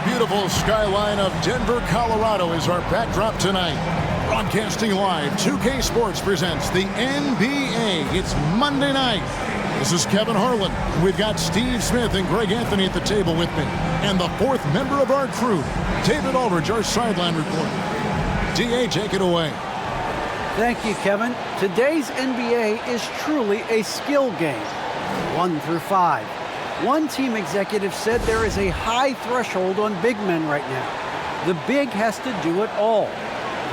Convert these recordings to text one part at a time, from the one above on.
beautiful skyline of Denver, Colorado is our backdrop tonight. Broadcasting live, 2K Sports presents the NBA. It's Monday night. This is Kevin Harlan. We've got Steve Smith and Greg Anthony at the table with me. And the fourth member of our crew, David Aldridge, our sideline reporter. DA, take it away. Thank you, Kevin. Today's NBA is truly a skill game, 1 through 5. One team executive said there is a high threshold on big men right now. The big has to do it all.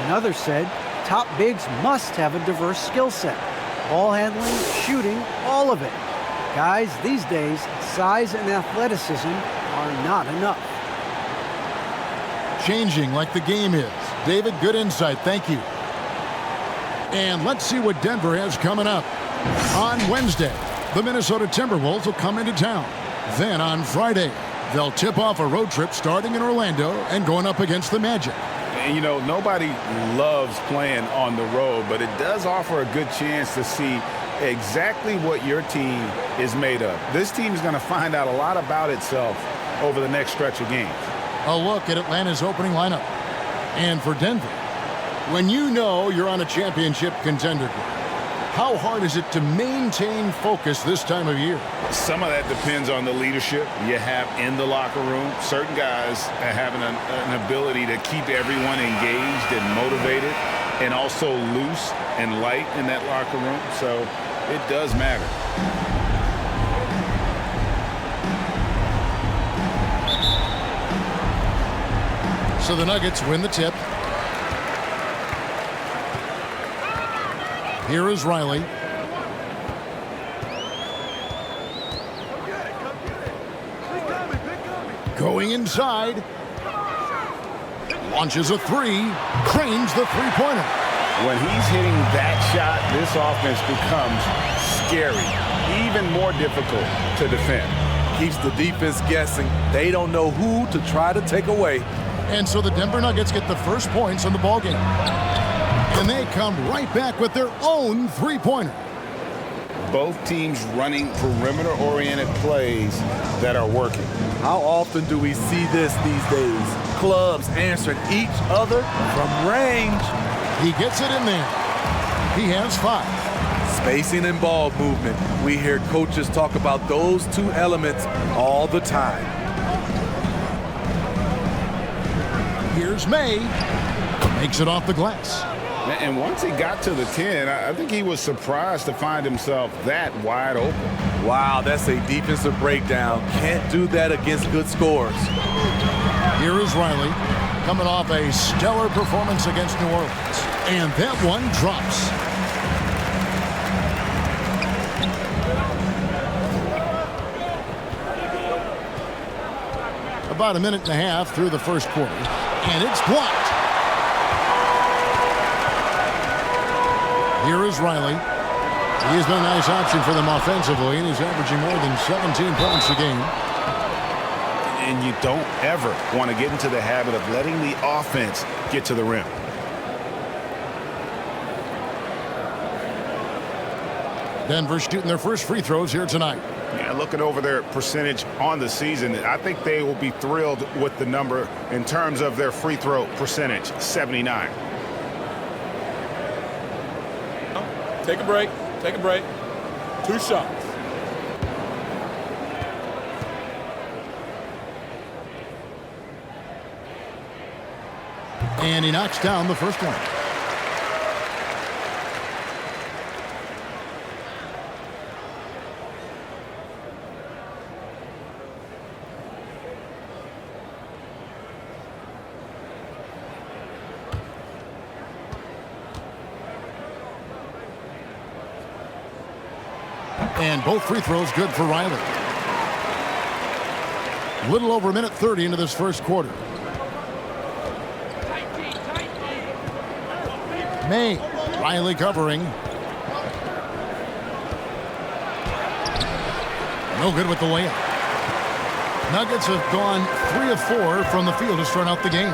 Another said top bigs must have a diverse skill set. Ball handling, shooting, all of it. Guys, these days, size and athleticism are not enough. Changing like the game is. David, good insight. Thank you. And let's see what Denver has coming up. On Wednesday, the Minnesota Timberwolves will come into town. Then on Friday, they'll tip off a road trip starting in Orlando and going up against the Magic. And, you know, nobody loves playing on the road, but it does offer a good chance to see exactly what your team is made of. This team is going to find out a lot about itself over the next stretch of games. A look at Atlanta's opening lineup. And for Denver, when you know you're on a championship contender group, how hard is it to maintain focus this time of year? Some of that depends on the leadership you have in the locker room. Certain guys have an ability to keep everyone engaged and motivated and also loose and light in that locker room. So it does matter. So the Nuggets win the tip. Here is Riley. Going inside. Launches a three. Cranes the three-pointer. When he's hitting that shot, this offense becomes scary, even more difficult to defend. Keeps the defense guessing. They don't know who to try to take away. And so the Denver Nuggets get the first points on the ballgame. And they come right back with their own three-pointer. Both teams running perimeter-oriented plays that are working. How often do we see this these days? Clubs answering each other from range. He gets it in there. He has 5. Spacing and ball movement. We hear coaches talk about those two elements all the time. Here's May. Makes it off the glass. And once he got to the 10, I think he was surprised to find himself that wide open. Wow, that's a defensive breakdown. Can't do that against good scores. Here is Riley, coming off a stellar performance against New Orleans. And that one drops. About a minute and a half through the first quarter. And it's blocked. Here is Riley. He has been a nice option for them offensively, and he's averaging more than 17 points a game. And you don't ever want to get into the habit of letting the offense get to the rim. Denver shooting their first free throws here tonight. Yeah, looking over their percentage on the season, I think they will be thrilled with the number in terms of their free throw percentage, 79. Take a break. Take a break. 2 shots. And he knocks down the first one. And both free throws good for Riley. Little over a minute 30 into this first quarter. May. Riley covering. No good with the layup. Nuggets have gone 3 of 4 from the field to start out the game.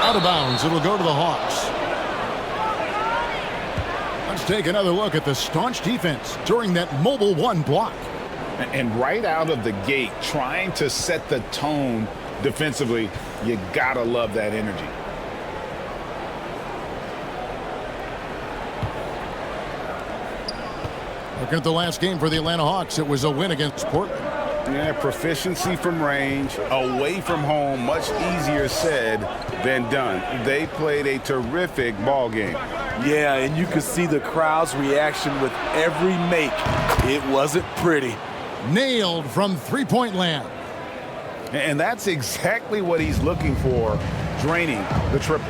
Out of bounds. It'll go to the Hawks. Let's take another look at the staunch defense during that mobile 1 block. And right out of the gate, trying to set the tone defensively, you gotta love that energy. Looking at the last game for the Atlanta Hawks, it was a win against Portland. Yeah, proficiency from range, away from home, much easier said than done. They played a terrific ball game. Yeah, and you could see the crowd's reaction with every make. It wasn't pretty. Nailed from three-point land. And that's exactly what he's looking for, draining the triple.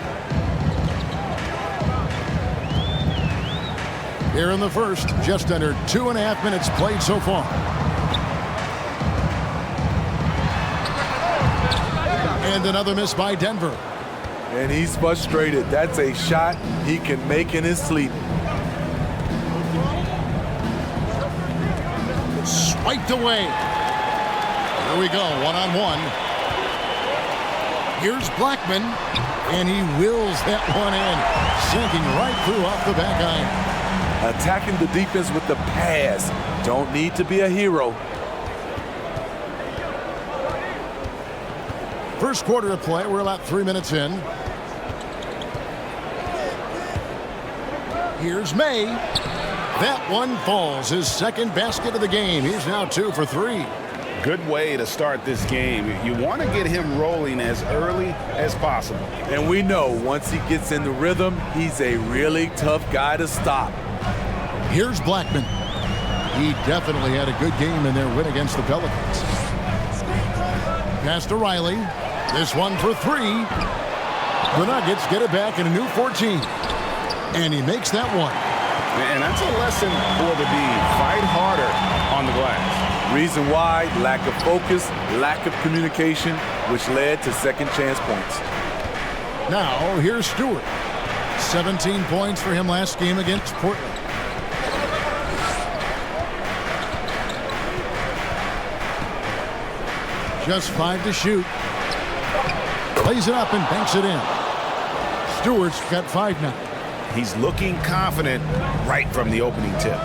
Here in the first, just under 2.5 minutes played so far. And another miss by Denver. And he's frustrated. That's a shot he can make in his sleep. Swiped away. Here we go, one-on-one. Here's Blackman, and he wills that one in, sinking right through off the back iron. Attacking the defense with the pass. Don't need to be a hero. First quarter of play, we're about 3 minutes in. Here's May. That one falls, his second basket of the game. He's now 2 for 3. Good way to start this game. You want to get him rolling as early as possible. And we know once he gets in the rhythm, he's a really tough guy to stop. Here's Blackman. He definitely had a good game in their win against the Pelicans. Pass to Riley. This one for 3. The Nuggets get it back in a new 14. And he makes that one. And that's a lesson for the D. Fight harder on the glass. Reason why, lack of focus, lack of communication, which led to second chance points. Now, here's Stewart. 17 points for him last game against Portland. Just 5 to shoot. Plays it up and banks it in. Stewart's got 5 now. He's looking confident right from the opening tip.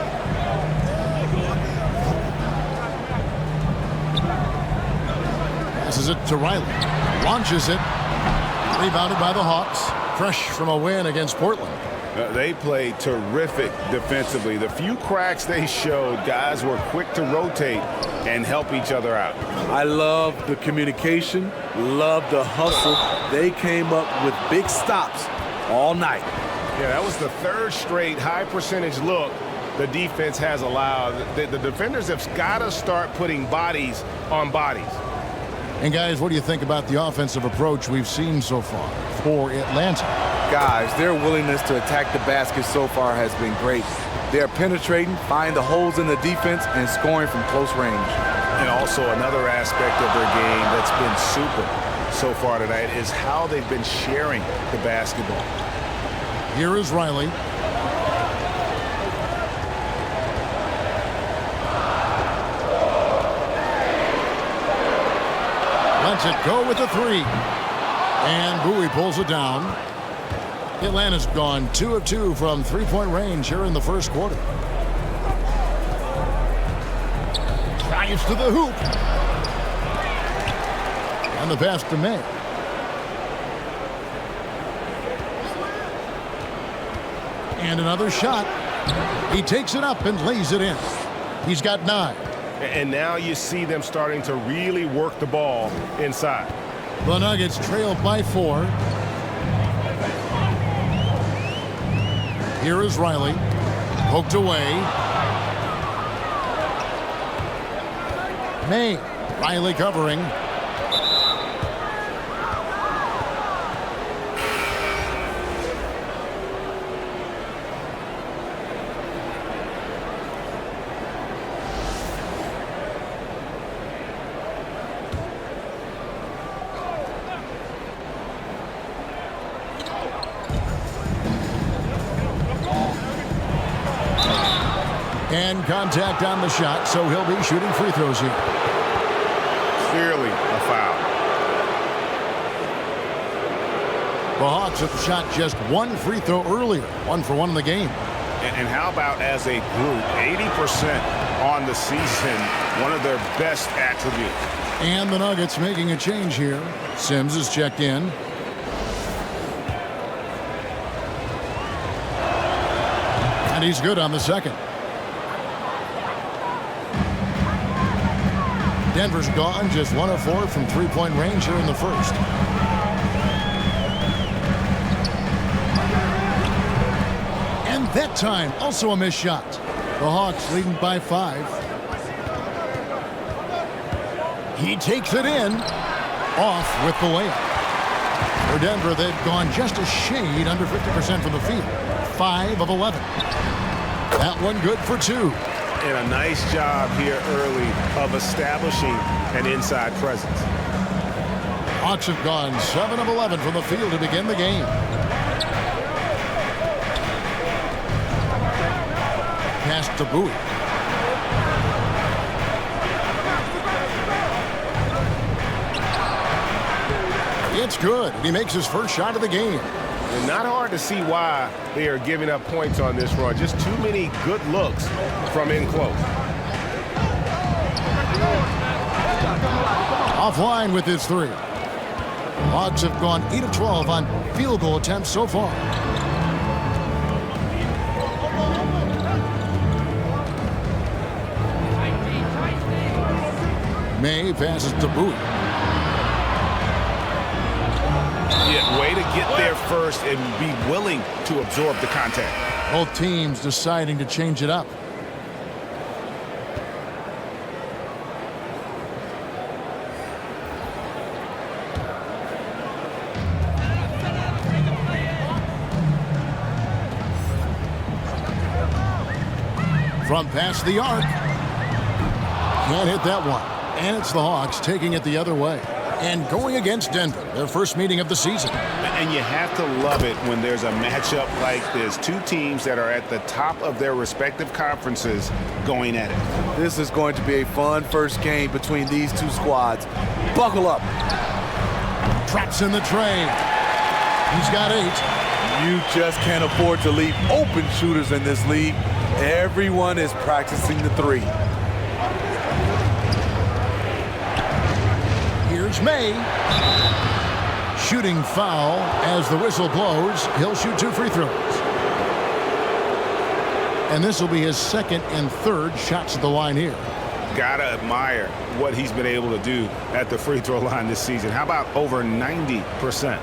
Passes it to Riley. Launches it. Rebounded by the Hawks. Fresh from a win against Portland. They played terrific defensively. The few cracks they showed, guys were quick to rotate and help each other out. I love the communication, love the hustle. They came up with big stops all night. Yeah, that was the third straight high percentage look the defense has allowed. The defenders have got to start putting bodies on bodies. And guys, what do you think about the offensive approach we've seen so far for Atlanta? Guys, their willingness to attack the basket so far has been great. They're penetrating, finding the holes in the defense, and scoring from close range. And also another aspect of their game that's been super so far tonight is how they've been sharing the basketball. Here is Riley. Lets it go with the 3. And Bowie pulls it down. Atlanta's gone 2 of 2 from three-point range here in the first quarter. Drives to the hoop. And the pass to May. And another shot. He takes it up and lays it in. He's got 9. And now you see them starting to really work the ball inside. The Nuggets trail by 4. Here is Riley. Poked away. May. Riley covering. And contact on the shot, so he'll be shooting free throws here. Clearly a foul. The Hawks have shot just 1 free throw earlier, 1 for 1 in the game. And how about as a group, 80% on the season one of their best attributes. And the Nuggets making a change here. Sims is checked in. And he's good on the second. Denver's gone just 1 of 4 from three-point range here in the first. And that time, also a missed shot. The Hawks leading by 5. He takes it in. Off with the layup. For Denver, they've gone just a shade under 50% from the field. 5 of 11. That one good for 2. And a nice job here early of establishing an inside presence. Hawks have gone 7 of 11 from the field to begin the game. Pass to Bowie. It's good. He makes his first shot of the game. And not hard to see why they are giving up points on this run. Just too many good looks from in close. Offline with his 3. Hawks have gone 8 of 12 on field goal attempts so far. May passes to Bowie. Yeah, way to get there first and be willing to absorb the contact. Both teams deciding to change it up. From past the arc. Can't hit that one. And it's the Hawks taking it the other way. And going against Denver, their first meeting of the season. And you have to love it when there's a matchup like this. Two teams that are at the top of their respective conferences going at it. This is going to be a fun first game between these two squads. Buckle up. Traps in the tray. He's got 8. You just can't afford to leave open shooters in this league. Everyone is practicing the 3. Here's May. Shooting foul as the whistle blows. He'll shoot 2 free throws. And this will be his second and third shots at the line here. Gotta admire what he's been able to do at the free throw line this season. How about over 90%?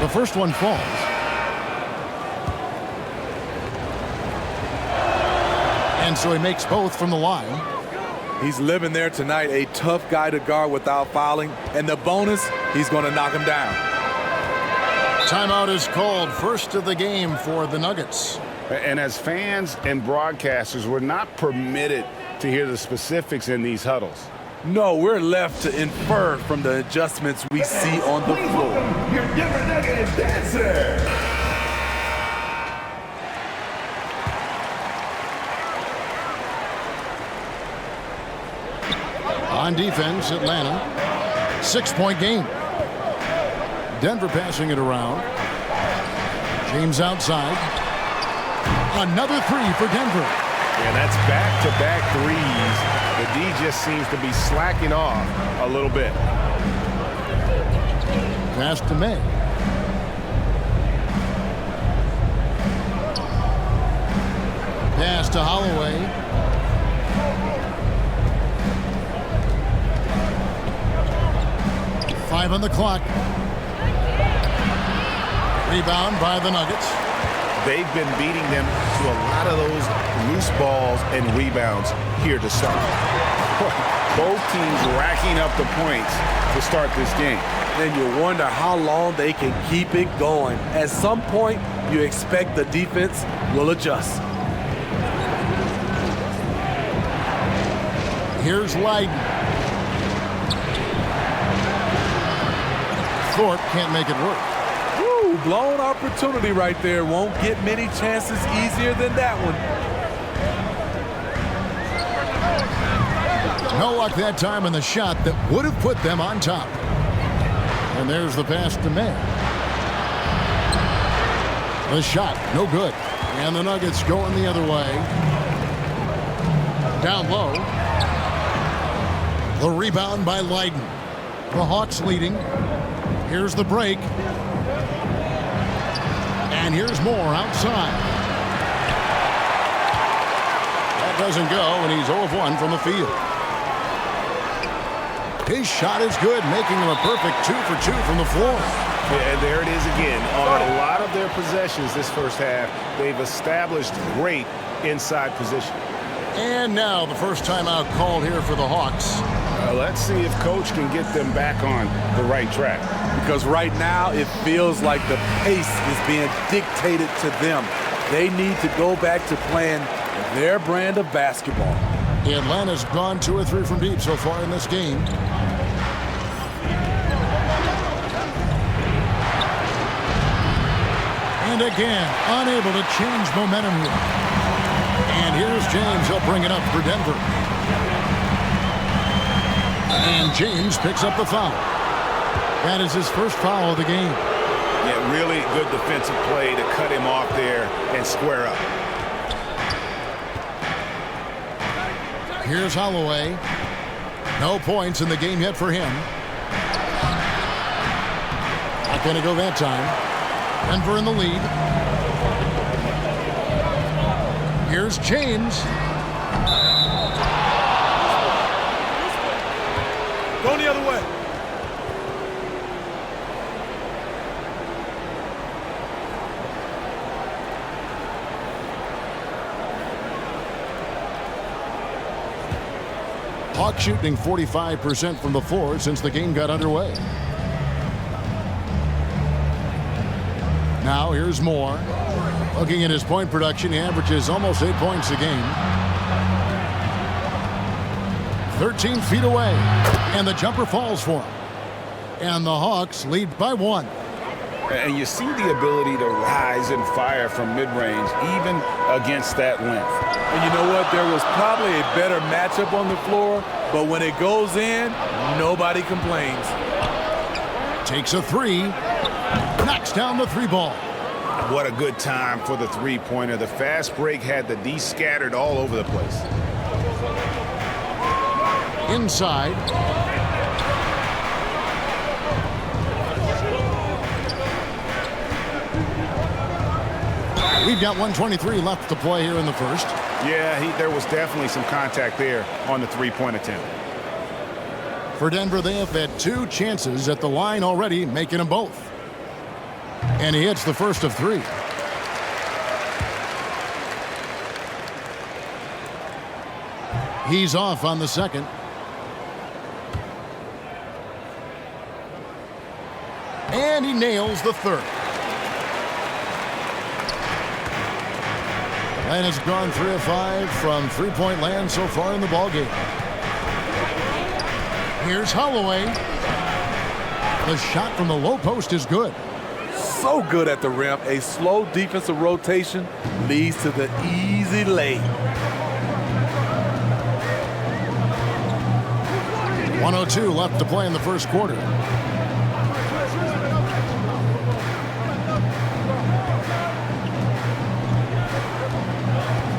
The first one falls. And so he makes both from the line. He's living there tonight, a tough guy to guard without fouling. And the bonus, he's going to knock him down. Timeout is called. First of the game for the Nuggets. And as fans and broadcasters, we're not permitted to hear the specifics in these huddles. No, we're left to infer from the adjustments we see on the floor. Your Denver Nuggets dancer. On defense, Atlanta. 6-point game. Denver passing it around. James outside. Another 3 for Denver. Yeah, that's back-to-back threes. The D just seems to be slacking off a little bit. Pass to May. Pass to Holloway. Five on the clock. Rebound by the Nuggets. They've been beating them to a lot of those loose balls and rebounds here to start. Both teams racking up the points to start this game. Then you wonder how long they can keep it going. At some point, you expect the defense will adjust. Here's Leiden. Thorpe can't make it work. Woo, blown opportunity right there. Won't get many chances easier than that one. No luck that time in the shot that would have put them on top. And there's the pass to May. The shot, no good. And the Nuggets going the other way. Down low. The rebound by Leiden. The Hawks leading. Here's the break. And here's Moore outside. That doesn't go, and he's 0 of 1 from the field. His shot is good, making him a perfect 2 for 2 from the floor. Yeah, and there it is again. On a lot of their possessions this first half, they've established great inside position. And now the first timeout called here for the Hawks. Let's see if Coach can get them back on the right track. Because right now it feels like the pace is being dictated to them. They need to go back to playing their brand of basketball. Atlanta's gone 2 or 3 from deep so far in this game. And again, unable to change momentum here. And here's James. He'll bring it up for Denver. And James picks up the foul. That is his first foul of the game. Yeah, really good defensive play to cut him off there and square up. Here's Holloway. No points in the game yet for him. Not going to go that time. Denver in the lead. Here's James. Going the other way. Hawks shooting 45% from the floor since the game got underway. Now here's Moore. Looking at his point production, he averages almost 8 points a game. 13 feet away, and the jumper falls for him. And the Hawks lead by 1. And you see the ability to rise and fire from mid-range, even against that length. And you know what? There was probably a better matchup on the floor, but when it goes in, nobody complains. Takes a 3. Knocks down the 3 ball. What a good time for the three-pointer. The fast break had the D scattered all over the place. Inside. We've got 1:23 left to play here in the first. Yeah, there was definitely some contact there on the three-point attempt. For Denver, they have had 2 chances at the line already, making them both. And he hits the first of 3. He's off on the second. And he nails the third. Atlanta's gone 3 of 5 from three-point land so far in the ballgame. Here's Holloway. The shot from the low post is good. So good at the rim. A slow defensive rotation leads to the easy lay. 1:02 left to play in the first quarter.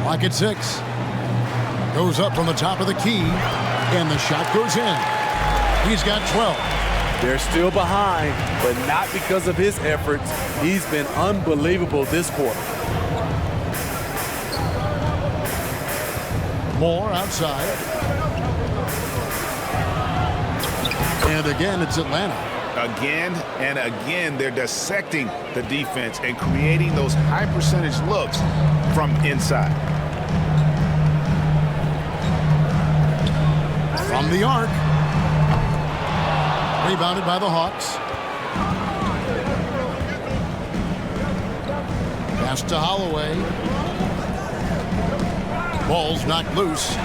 Lock at 6. Goes up from the top of the key, and the shot goes in. He's got 12. They're still behind, but not because of his efforts. He's been unbelievable this quarter. Moore outside. And again, it's Atlanta. Again and again, they're dissecting the defense and creating those high-percentage looks from inside. From the arc. Rebounded by the Hawks. Pass to Holloway. Ball's knocked loose.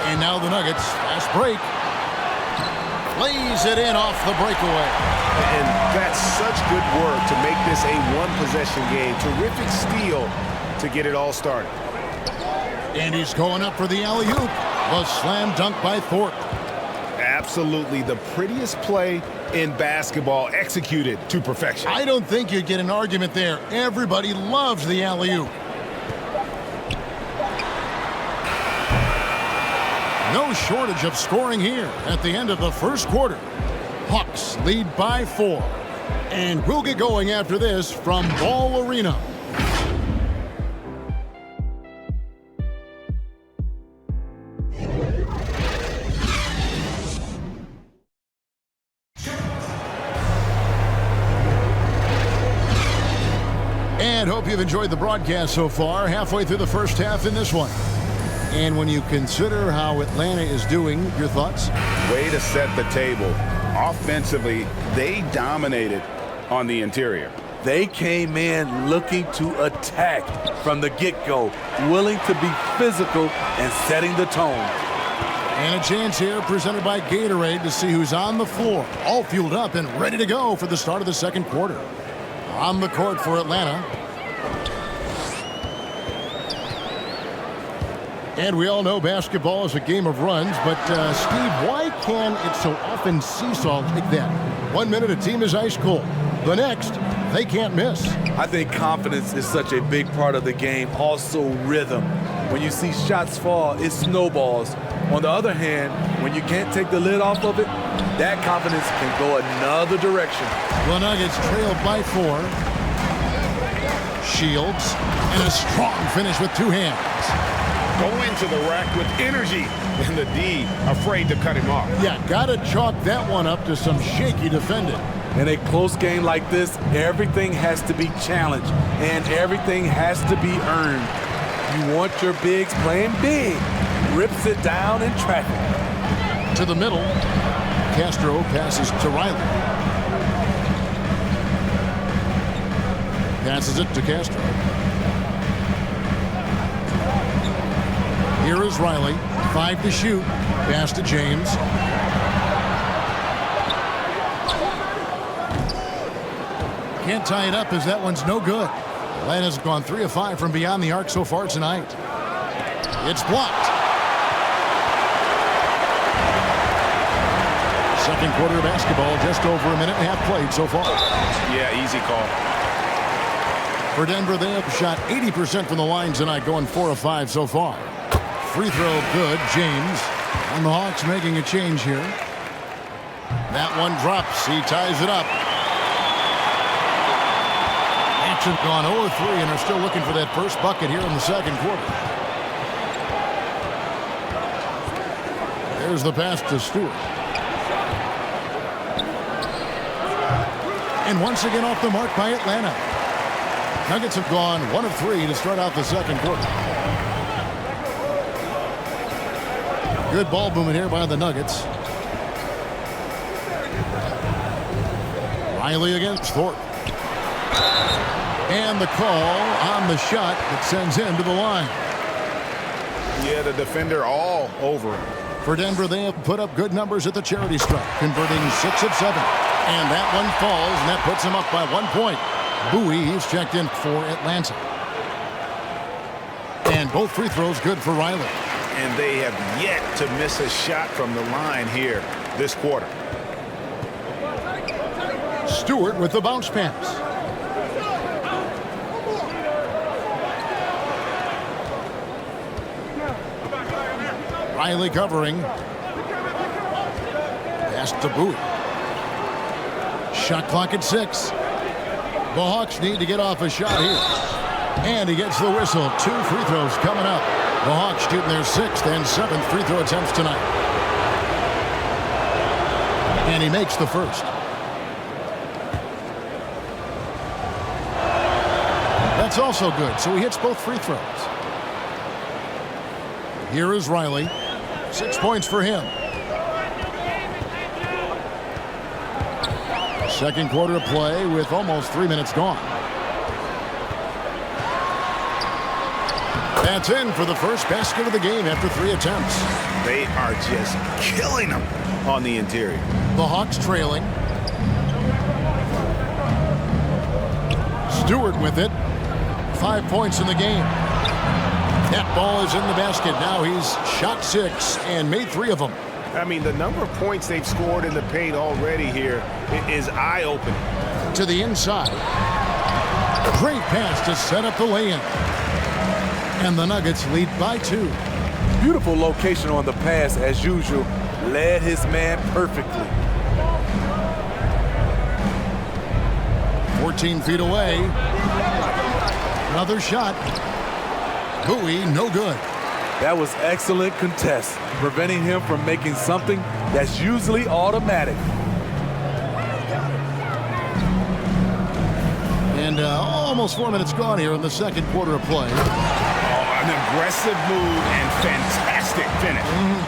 And now the Nuggets. Fast break. Lays it in off the breakaway. And that's such good work to make this a one-possession game. Terrific steal to get it all started. And he's going up for the alley-oop. A slam dunk by Thorpe. Absolutely the prettiest play in basketball, executed to perfection. I don't think you'd get an argument there. Everybody loves the alley-oop. No shortage of scoring here at the end of the first quarter. Hawks lead by 4. And we'll get going after this from Ball Arena. And hope you've enjoyed the broadcast so far. Halfway through the first half in this one. And when you consider how Atlanta is doing, your thoughts? Way to set the table. Offensively, they dominated on the interior. They came in looking to attack from the get-go, willing to be physical and setting the tone. And a chance here presented by Gatorade to see who's on the floor, all fueled up and ready to go for the start of the second quarter. On the court for Atlanta. And we all know basketball is a game of runs, but Steve, why can it so often seesaw like that? 1 minute a team is ice cold. The next, they can't miss. I think confidence is such a big part of the game. Also rhythm. When you see shots fall, it snowballs. On the other hand, when you can't take the lid off of it, that confidence can go another direction. The Nuggets trail by 4. Shields, and a strong finish with 2 hands. Go into the rack with energy, and the D afraid to cut him off. Yeah, gotta chalk that one up to some shaky defending. In a close game like this, everything has to be challenged, and everything has to be earned. You want your bigs playing big. Rips it down in traffic. To the middle, Castro passes to Riley. Passes it to Castro. Here is Riley. 5 to shoot. Pass to James. Can't tie it up as that one's no good. Atlanta's gone 3 of 5 from beyond the arc so far tonight. It's blocked. Second quarter of basketball, just over a minute and a half played so far. Yeah, easy call. For Denver, they have shot 80% from the line tonight, going 4 of 5 so far. Free throw good, James. And the Hawks making a change here. That one drops. He ties it up. Action gone 0 of 3 and are still looking for that first bucket here in the second quarter. There's the pass to Stewart. And once again off the mark by Atlanta. Nuggets have gone 1 of 3 to start out the second quarter. Good ball movement here by the Nuggets. Riley against Thorpe. And the call on the shot that sends him to the line. Yeah, the defender all over him. For Denver, they have put up good numbers at the charity stripe, converting 6 of 7. And that one falls, and that puts him up by 1 point. Bowie, he's checked in for Atlanta. And both free throws good for Riley. And they have yet to miss a shot from the line here this quarter. Stewart with the bounce pass. Riley covering. Pass to Bowie. Shot clock at 6. The Hawks need to get off a shot here. And he gets the whistle. 2 free throws coming up. The Hawks shooting their 6th and 7th free throw attempts tonight. And he makes the first. That's also good. So he hits both free throws. Here is Riley. 6 points for him. Second quarter of play with almost 3 minutes gone. That's in for the first basket of the game after 3 attempts. They are just killing them on the interior. The Hawks trailing. Stewart with it. 5 points in the game. That ball is in the basket. Now he's shot 6 and made 3 of them. I mean, the number of points they've scored in the paint already here is eye-opening. To the inside. Great pass to set up the lay-in. And the Nuggets lead by 2. Beautiful location on the pass, as usual. Led his man perfectly. 14 feet away. Another shot. Bowie, no good. That was excellent contest, preventing him from making something that's usually automatic. And almost 4 minutes gone here in the second quarter of play. An aggressive move and fantastic finish.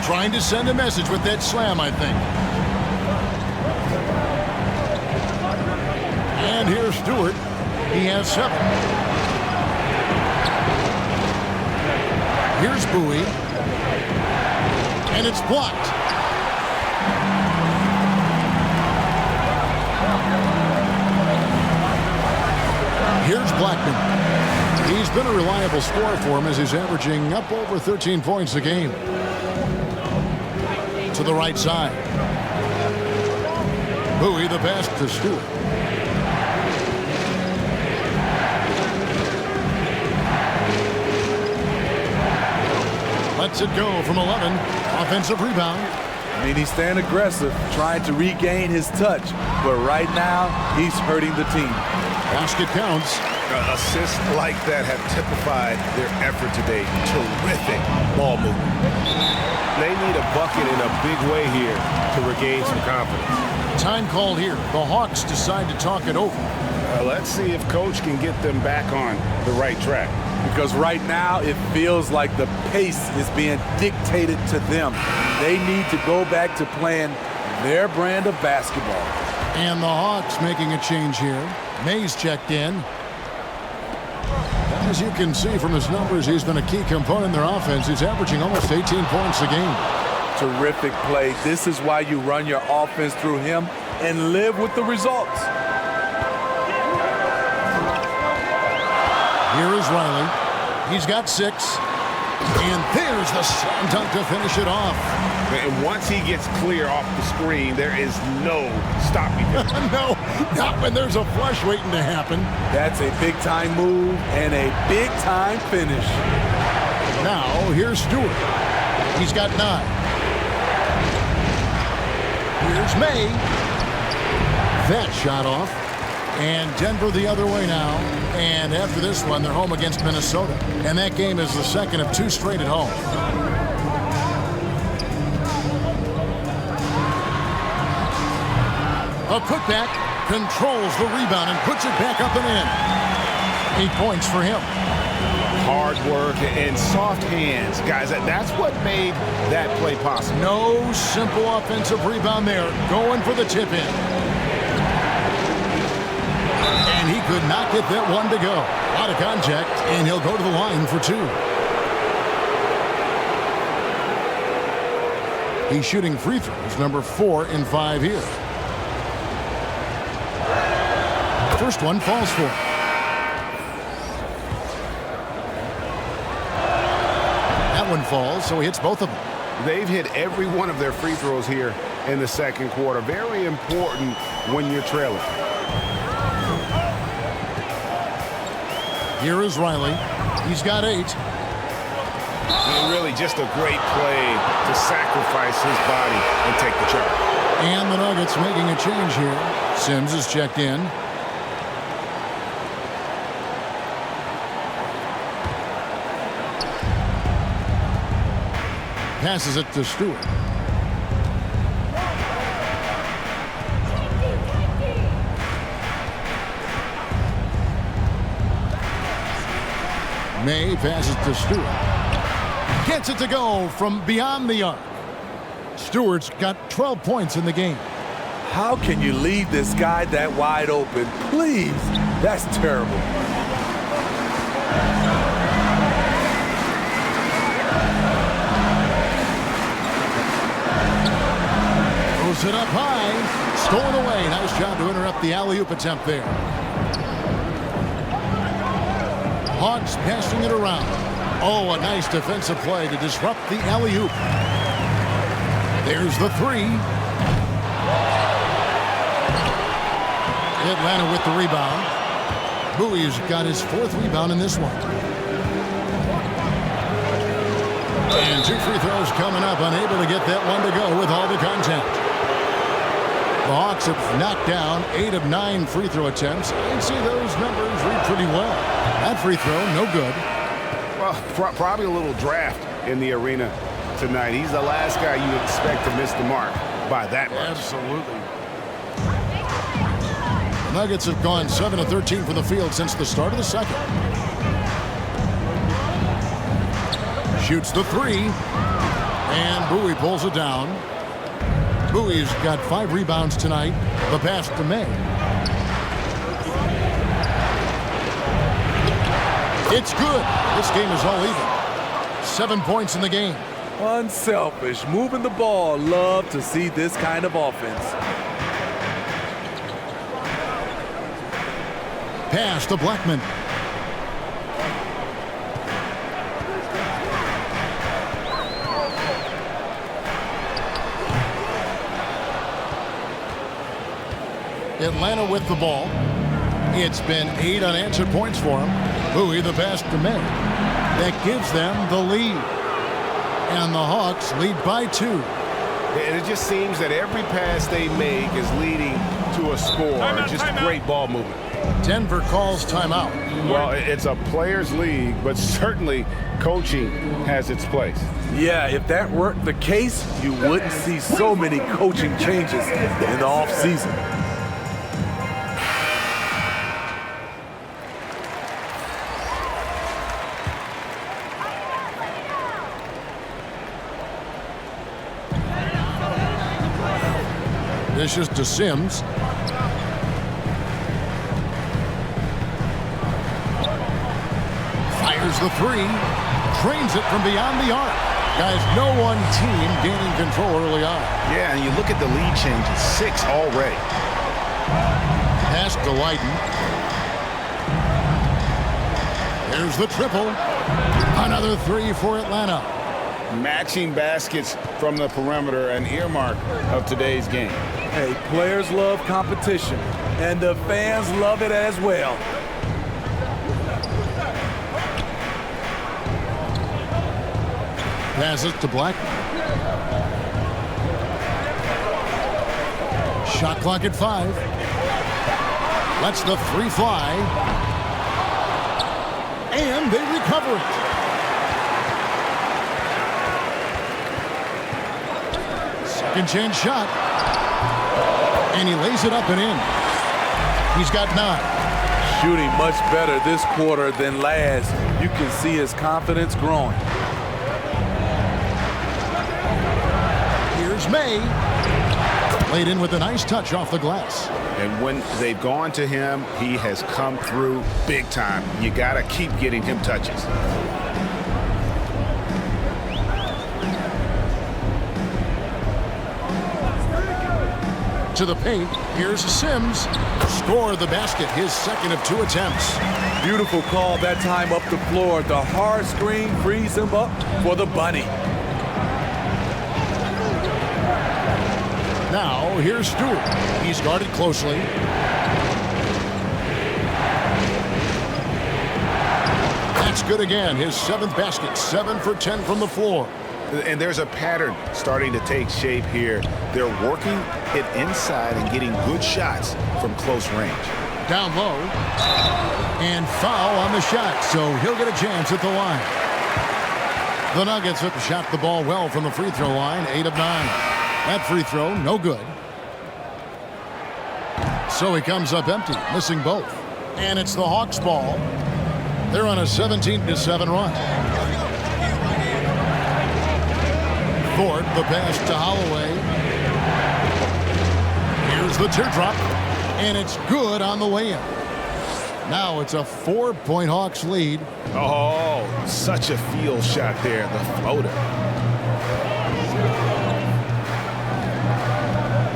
Trying to send a message with that slam, I think. And here's Stewart. He has 7. Here's Bowie. And it's blocked. Here's Blackman. He's been a reliable scorer for him as he's averaging up over 13 points a game. To the right side. Bowie, the pass to Stewart. Lets it go from 11. Offensive rebound. I mean, he's staying aggressive, trying to regain his touch. But right now, he's hurting the team. Basket counts. Assists like that have typified their effort today. Terrific ball movement. They need a bucket in a big way here to regain some confidence. Time called here. The Hawks decide to talk it over. Let's see if Coach can get them back on the right track. Because right now, it feels like the pace is being dictated to them. They need to go back to playing their brand of basketball. And the Hawks making a change here. Mays checked in. As you can see from his numbers, he's been a key component in their offense. He's averaging almost 18 points a game. Terrific play. This is why you run your offense through him and live with the results. Here is Riley. He's got 6. And there's the slam dunk to finish it off. And once he gets clear off the screen, there is no stopping him. No, not when there's a flush waiting to happen. That's a big-time move and a big-time finish. Now, here's Stewart. He's got 9. Here's May. That shot off. And Denver the other way now. And after this one, they're home against Minnesota. And that game is the second of 2 straight at home. A putback controls the rebound and puts it back up and in. 8 points for him. Hard work and soft hands. Guys, that's what made that play possible. No simple offensive rebound there. Going for the tip-in. And he could not get that one to go. Out of contact, and he'll go to the line for 2. He's shooting free throws, number 4 in 5 here. First one falls for him. That one falls, so he hits both of them. They've hit every one of their free throws here in the second quarter. Very important when you're trailing. Here is Riley. He's got 8. And really just a great play to sacrifice his body and take the charge. And the Nuggets making a change here. Sims is checked in. Passes it to Stewart. May passes to Stewart. Gets it to go from beyond the arc. Stewart's got 12 points in the game. How can you leave this guy that wide open? Please, that's terrible. Throws it up high. Stolen away. Nice job to interrupt the alley-oop attempt there. Hawks passing it around. Oh, a nice defensive play to disrupt the alley-oop. There's the three. Atlanta with the rebound. Bowie's got his 4th rebound in this one. And 2 free throws coming up, unable to get that one to go with all the contact. The Hawks have knocked down 8 of 9 free throw attempts. I'd say those numbers read pretty well. That free throw, no good. Well, probably a little draft in the arena tonight. He's the last guy you expect to miss the mark by that much. Absolutely. The Nuggets have gone 7 of 13 from the field since the start of the second. Shoots the three, and Bowie pulls it down. Bowie's got 5 rebounds tonight. The pass to May. It's good. This game is all even. 7 points in the game. Unselfish, moving the ball. Love to see this kind of offense. Pass to Blackman. Atlanta with the ball. It's been 8 unanswered points for him. Bowie the pass to May. That gives them the lead. And the Hawks lead by 2. And it just seems that every pass they make is leading to a score. Just great ball movement. Denver calls timeout. Well, it's a players' league, but certainly coaching has its place. Yeah, if that weren't the case, you wouldn't see so many coaching changes in the offseason. Dishes to Sims. Fires the three. Trains it from beyond the arc. Guys, no one team gaining control early on. Yeah, and you look at the lead changes. 6 already. Pass to Leiden. There's the triple. Another 3 for Atlanta. Matching baskets from the perimeter, an earmark of today's game. Hey, players love competition, and the fans love it as well. Passes to Blackman. Shot clock at 5. Lets the 3 fly. And they recover it. Second chance shot. And he lays it up and in. He's got 9. Shooting much better this quarter than last. You can see his confidence growing. Here's May. Laid in with a nice touch off the glass. And when they've gone to him, he has come through big time. You got to keep getting him touches. To the paint. Here's Sims. Score the basket. His second of 2 attempts. Beautiful call that time up the floor. The hard screen frees him up for the bunny. Now, here's Stewart. He's guarded closely. That's good again. His 7th basket. 7 for 10 from the floor. And there's a pattern starting to take shape here. They're working it inside and getting good shots from close range. Down low. And foul on the shot, so he'll get a chance at the line. The Nuggets have shot the ball well from the free throw line. 8 of 9. That free throw, no good. So he comes up empty, missing both. And it's the Hawks' ball. They're on a 17-7 run. Ford, the pass to Holloway. Here's the teardrop, and it's good on the way in. Now it's a 4-point Hawks lead. Oh, such a field shot there, the floater.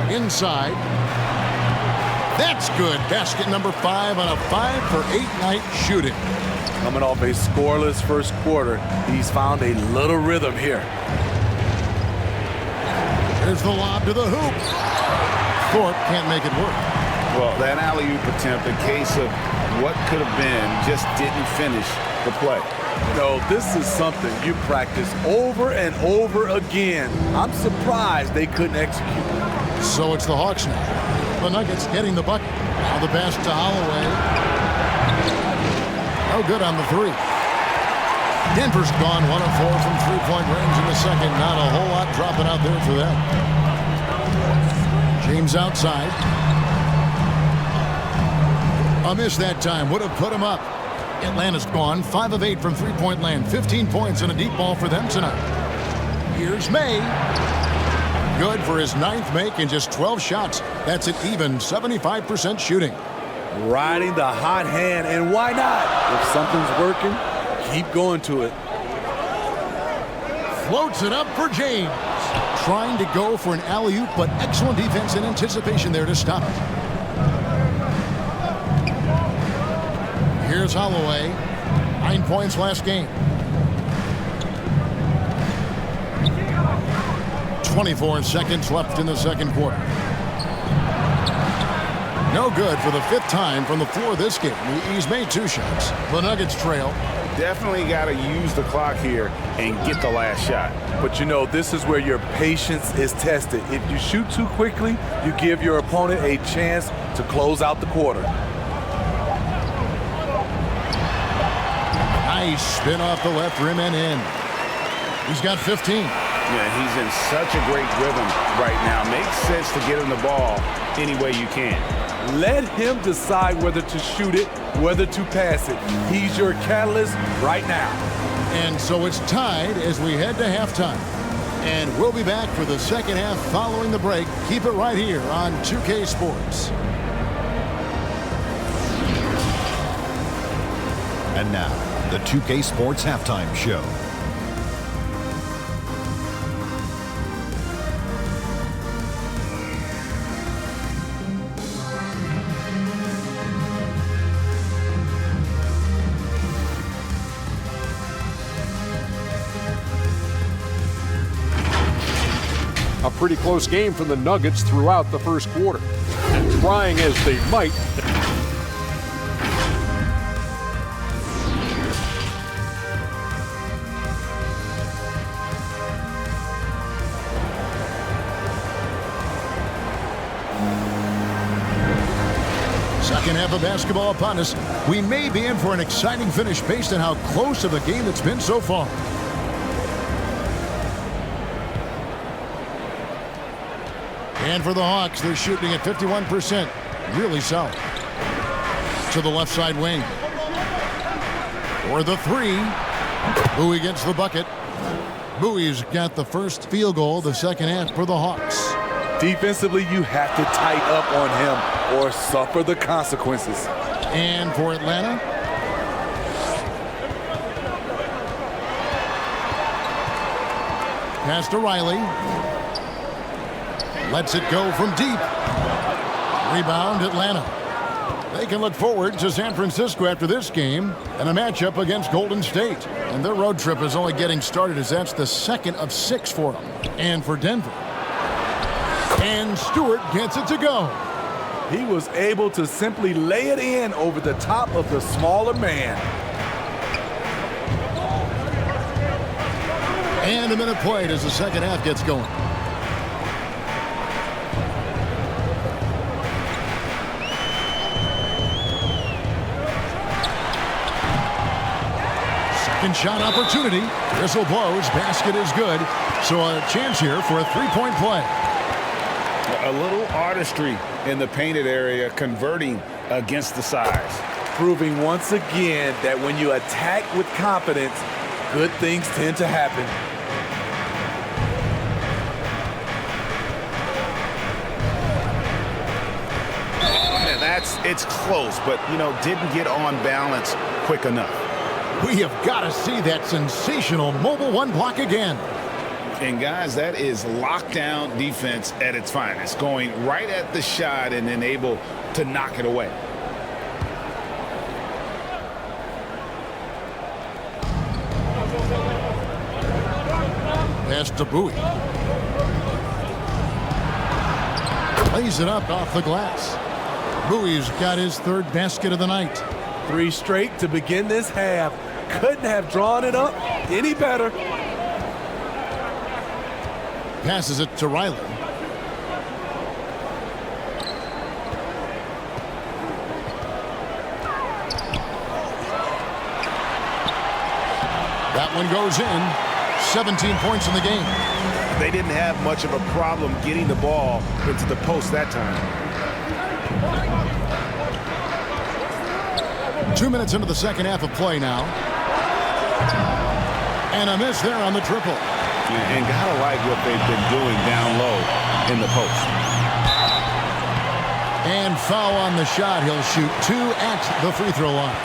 Inside. That's good. Basket number 5 on a 5-for-8 night shooting. Coming off a scoreless first quarter, he's found a little rhythm here. Here's the lob to the hoop. Thorpe can't make it work. Well, that alley-oop attempt, a case of what could have been, just didn't finish the play. You know, this is something you practice over and over again. I'm surprised they couldn't execute. So it's the Hawks now. The Nuggets getting the bucket. Now the pass to Holloway. No good on the three. Denver's gone 1 of 4 from three-point range in the second. Not a whole lot dropping out there for them. James outside. A miss that time. Would have put him up. Atlanta's gone 5 of 8 from three-point land. 15 points and a deep ball for them tonight. Here's May. Good for his 9th make and just 12 shots. That's an even 75% shooting. Riding the hot hand, and why not? If something's working, keep going to it. Floats it up for James. Trying to go for an alley-oop, but excellent defense and anticipation there to stop it. Here's Holloway. 9 points last game. 24 seconds left in the second quarter. No good for the 5th time from the floor this game. He's made 2 shots. The Nuggets trail. Definitely got to use the clock here and get the last shot. But you know, this is where your patience is tested. If you shoot too quickly, you give your opponent a chance to close out the quarter. Nice spin off the left rim and in. He's got 15. Yeah, he's in such a great rhythm right now. Makes sense to get him the ball any way you can. Let him decide whether to shoot it, whether to pass it. He's your catalyst right now. And so it's tied as we head to halftime. And we'll be back for the second half following the break. Keep it right here on 2K Sports. And now, the 2K Sports Halftime Show. A pretty close game for the Nuggets throughout the first quarter. And trying as they might, second half of basketball upon us. We may be in for an exciting finish based on how close of a game it's been so far. And for the Hawks, they're shooting at 51%. Really solid. To the left side wing. For the three. Bowie gets the bucket. Bowie's got the first field goal the second half for the Hawks. Defensively, you have to tighten up on him or suffer the consequences. And for Atlanta. Pass to Riley. Lets it go from deep. Rebound, Atlanta. They can look forward to San Francisco after this game and a matchup against Golden State. And their road trip is only getting started as that's the 2nd of 6 for them. And for Denver. And Stewart gets it to go. He was able to simply lay it in over the top of the smaller man. And a minute played as the second half gets going. Second shot opportunity. Whistle blows. Basket is good. So a chance here for a three-point play. A little artistry in the painted area, converting against the size. Proving once again that when you attack with confidence, good things tend to happen. And it's close, but, didn't get on balance quick enough. We have got to see that sensational mobile one block again. And, guys, that is lockdown defense at its finest, going right at the shot and then able to knock it away. Pass to Bowie. Lays it up off the glass. Bowie's got his third basket of the night. 3 straight to begin this half. Couldn't have drawn it up any better. Passes it to Riley. That one goes in. 17 points in the game. They didn't have much of a problem getting the ball into the post that time. 2 minutes into the second half of play now. And a miss there on the triple. And gotta like what they've been doing down low in the post. And foul on the shot. He'll shoot 2 at the free throw line.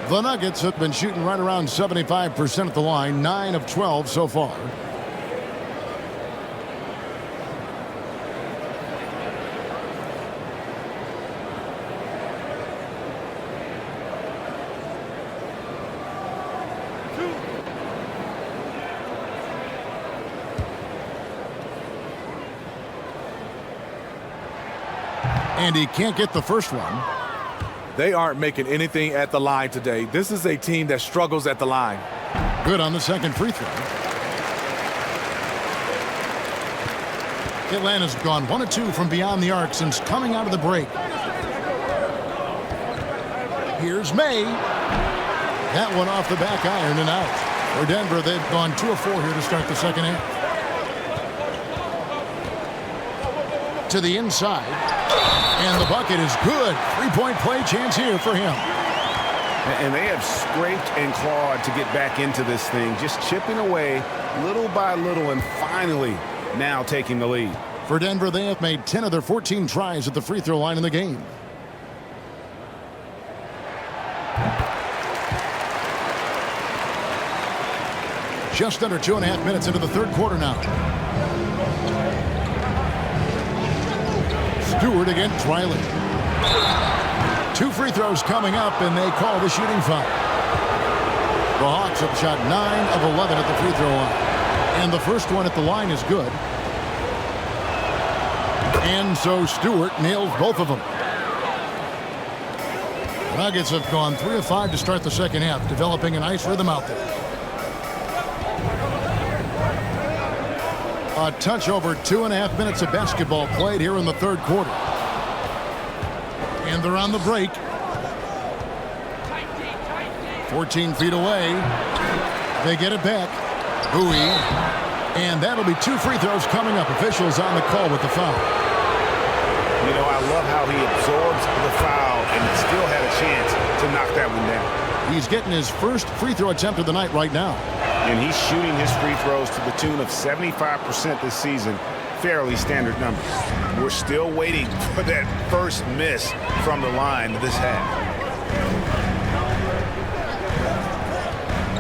The Nuggets have been shooting right around 75% at the line, 9 of 12 so far. And he can't get the first one. They aren't making anything at the line today. This is a team that struggles at the line. Good on the second free throw. Atlanta's gone 1 of 2 from beyond the arc since coming out of the break. Here's May. That one off the back iron and out. For Denver, they've gone 2 of 4 here to start the second half. To the inside. And the bucket is good. 3-point play chance here for him. And they have scraped and clawed to get back into this thing, just chipping away little by little and finally now taking the lead. For Denver, they have made 10 of their 14 tries at the free throw line in the game. Just under 2.5 minutes into the third quarter now. Stewart against Riley. 2 free throws coming up, and they call the shooting foul. The Hawks have shot 9 of 11 at the free throw line. And the first one at the line is good. And so Stewart nails both of them. The Nuggets have gone 3 of 5 to start the second half, developing a nice rhythm out there. A touch over 2.5 minutes of basketball played here in the third quarter. And they're on the break. 14 feet away. They get it back. Bowie. And that'll be 2 free throws coming up. Officials on the call with the foul. You know, I love how he absorbs the foul and still had a chance to knock that one down. He's getting his first free throw attempt of the night right now. And he's shooting his free throws to the tune of 75% this season. Fairly standard numbers. We're still waiting for that first miss from the line this half.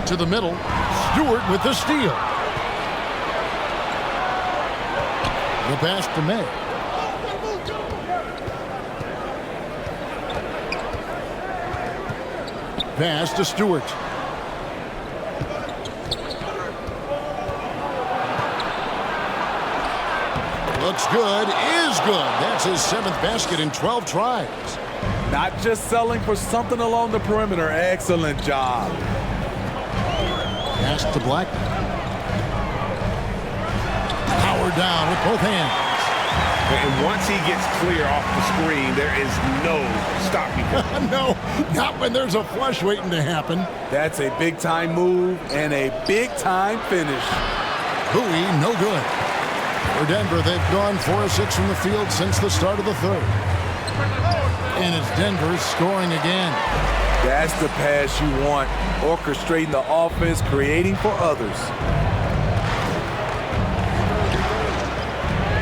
To the middle. Stewart with the steal. The pass to May. Pass to Stewart. Looks good, is good. That's his 7th basket in 12 tries. Not just selling for something along the perimeter. Excellent job. Pass to Black. Power down with both hands. And once he gets clear off the screen, there is no stopping him. No, not when there's a flush waiting to happen. That's a big-time move and a big-time finish. Bowie, no good. For Denver, they've gone 4 of 6 from the field since the start of the third. And it's Denver scoring again. That's the pass you want. Orchestrating the offense, creating for others.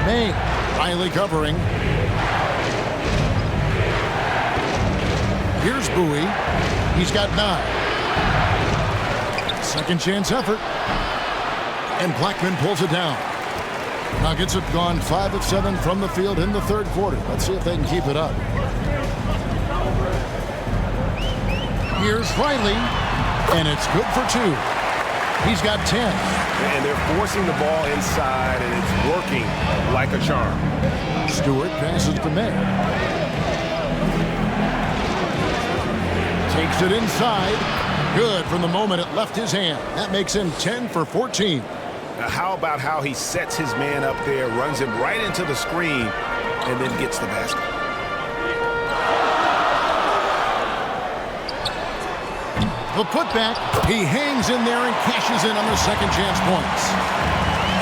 May. Riley covering. Here's Bowie. He's got 9. Second chance effort. And Blackman pulls it down. Nuggets have gone 5 of 7 from the field in the third quarter. Let's see if they can keep it up. Here's Riley. And it's good for 2. He's got 10. And they're forcing the ball inside, and it's working like a charm. Stewart passes to May. Takes it inside. Good from the moment it left his hand. That makes him 10 for 14. Now, how about how he sets his man up there, runs him right into the screen, and then gets the basket? The putback, he hangs in there and cashes in on the second chance points.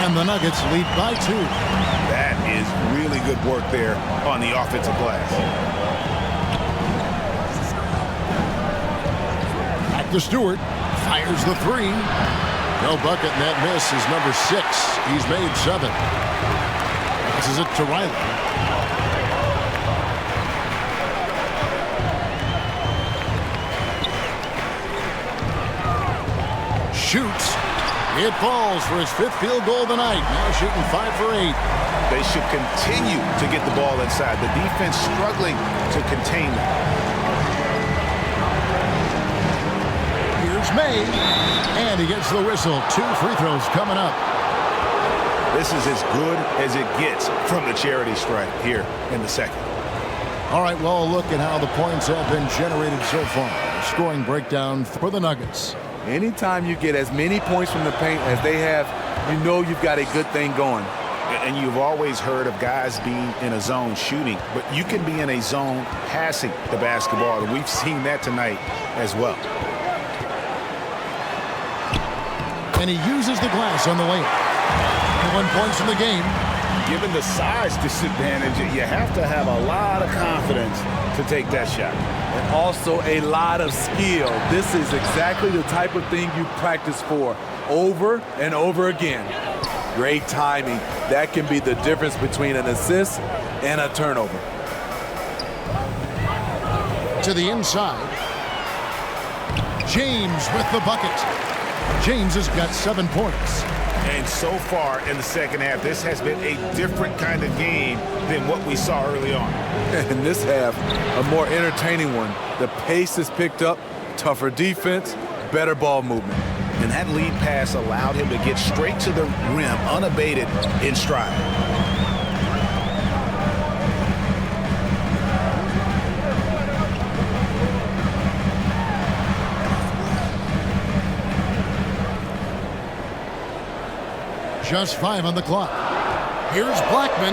And the Nuggets lead by 2. That is really good work there on the offensive glass. Back to Stewart, fires the 3. No bucket, and that miss is number 6. He's made 7. Passes it to Riley. Shoots. It falls for his 5th field goal of the night. Now shooting 5 for 8. They should continue to get the ball inside. The defense struggling to contain them. Here's May. And he gets the whistle. 2 free throws coming up. This is as good as it gets from the charity stripe here in the second. All right, well, look at how the points have been generated so far. Scoring breakdown for the Nuggets. Anytime you get as many points from the paint as they have, you know you've got a good thing going. And you've always heard of guys being in a zone shooting, but you can be in a zone passing the basketball, and we've seen that tonight as well. And he uses the glass on the layup. 1 point from the game. Given the size disadvantage, you have to have a lot of confidence to take that shot. And also a lot of skill. This is exactly the type of thing you practice for over and over again. Great timing. That can be the difference between an assist and a turnover. To the inside. James with the bucket. James has got 7 points. And so far in the second half, this has been a different kind of game than what we saw early on. And this half, a more entertaining one. The pace is picked up, tougher defense, better ball movement. And that lead pass allowed him to get straight to the rim, unabated in stride. Just 5 on the clock. Here's Blackman.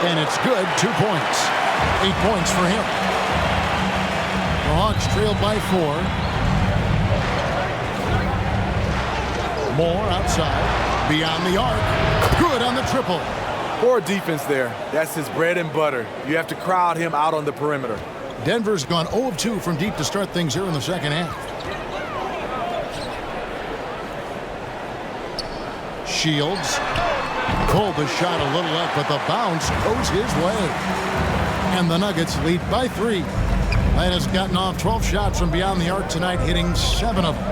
And it's good. 2 points. 8 points for him. The Hawks trailed by 4. Moore outside. Beyond the arc. Good on the triple. Poor defense there. That's his bread and butter. You have to crowd him out on the perimeter. Denver's gone 0 of 2 from deep to start things here in the second half. Shields pulled the shot a little up, but the bounce goes his way. And the Nuggets lead by 3. That has gotten off 12 shots from beyond the arc tonight, hitting 7 of them.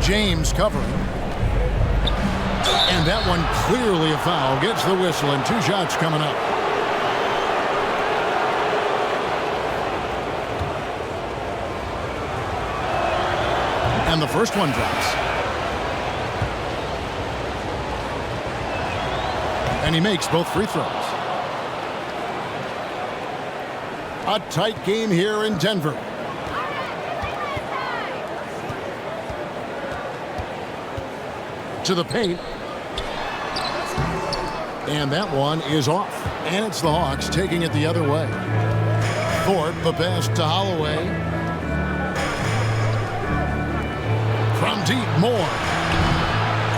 James covering. And that one clearly a foul. Gets the whistle and 2 shots coming up. And the first one drops. And he makes both free throws. A tight game here in Denver. To the paint. And that one is off. And it's the Hawks taking it the other way. Thorpe, the pass to Holloway. From deep, Moore.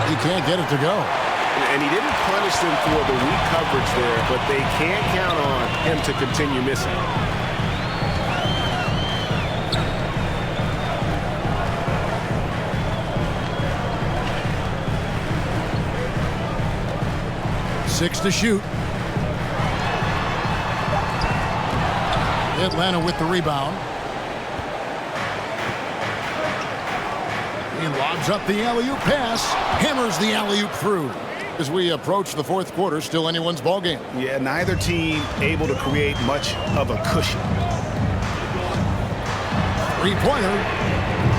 He can't get it to go. And he didn't punish them for the weak coverage there, but they can't count on him to continue missing. Six to shoot. Atlanta with the rebound. He lobs up the alley-oop pass, hammers the alley-oop through. As we approach the fourth quarter, still anyone's ball game. Yeah, neither team able to create much of a cushion. Three-pointer.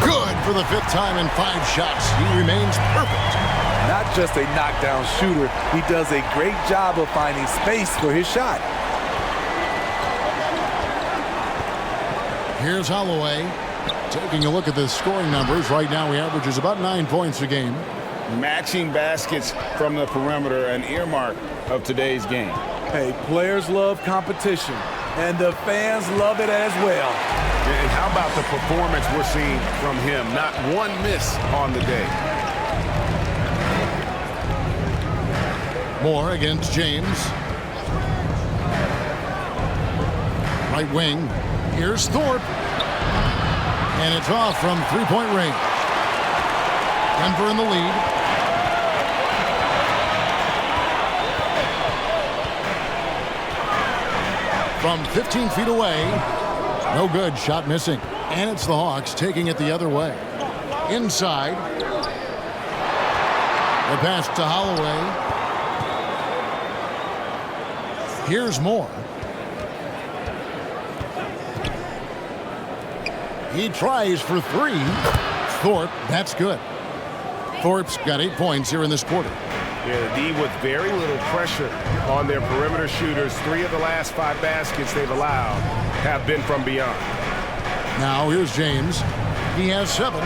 Good for the fifth time in 5 shots. He remains perfect. Not just a knockdown shooter, he does a great job of finding space for his shot. Here's Holloway. Taking a look at the scoring numbers. Right now he averages about 9 points a game. Matching baskets from the perimeter, an earmark of today's game. Hey, players love competition, and the fans love it as well. And how about the performance we're seeing from him? Not one miss on the day. Moore against James. Right wing. Here's Thorpe. And it's off from three-point range. Denver in the lead. From 15 feet away. No good. Shot missing. And it's the Hawks taking it the other way. Inside. The pass to Holloway. Here's Moore. He tries for 3. Thorpe, that's good. Thorpe's got 8 points here in this quarter. Yeah, the D with very little pressure on their perimeter shooters. 3 of the last 5 baskets they've allowed have been from beyond. Now here's James. He has 7.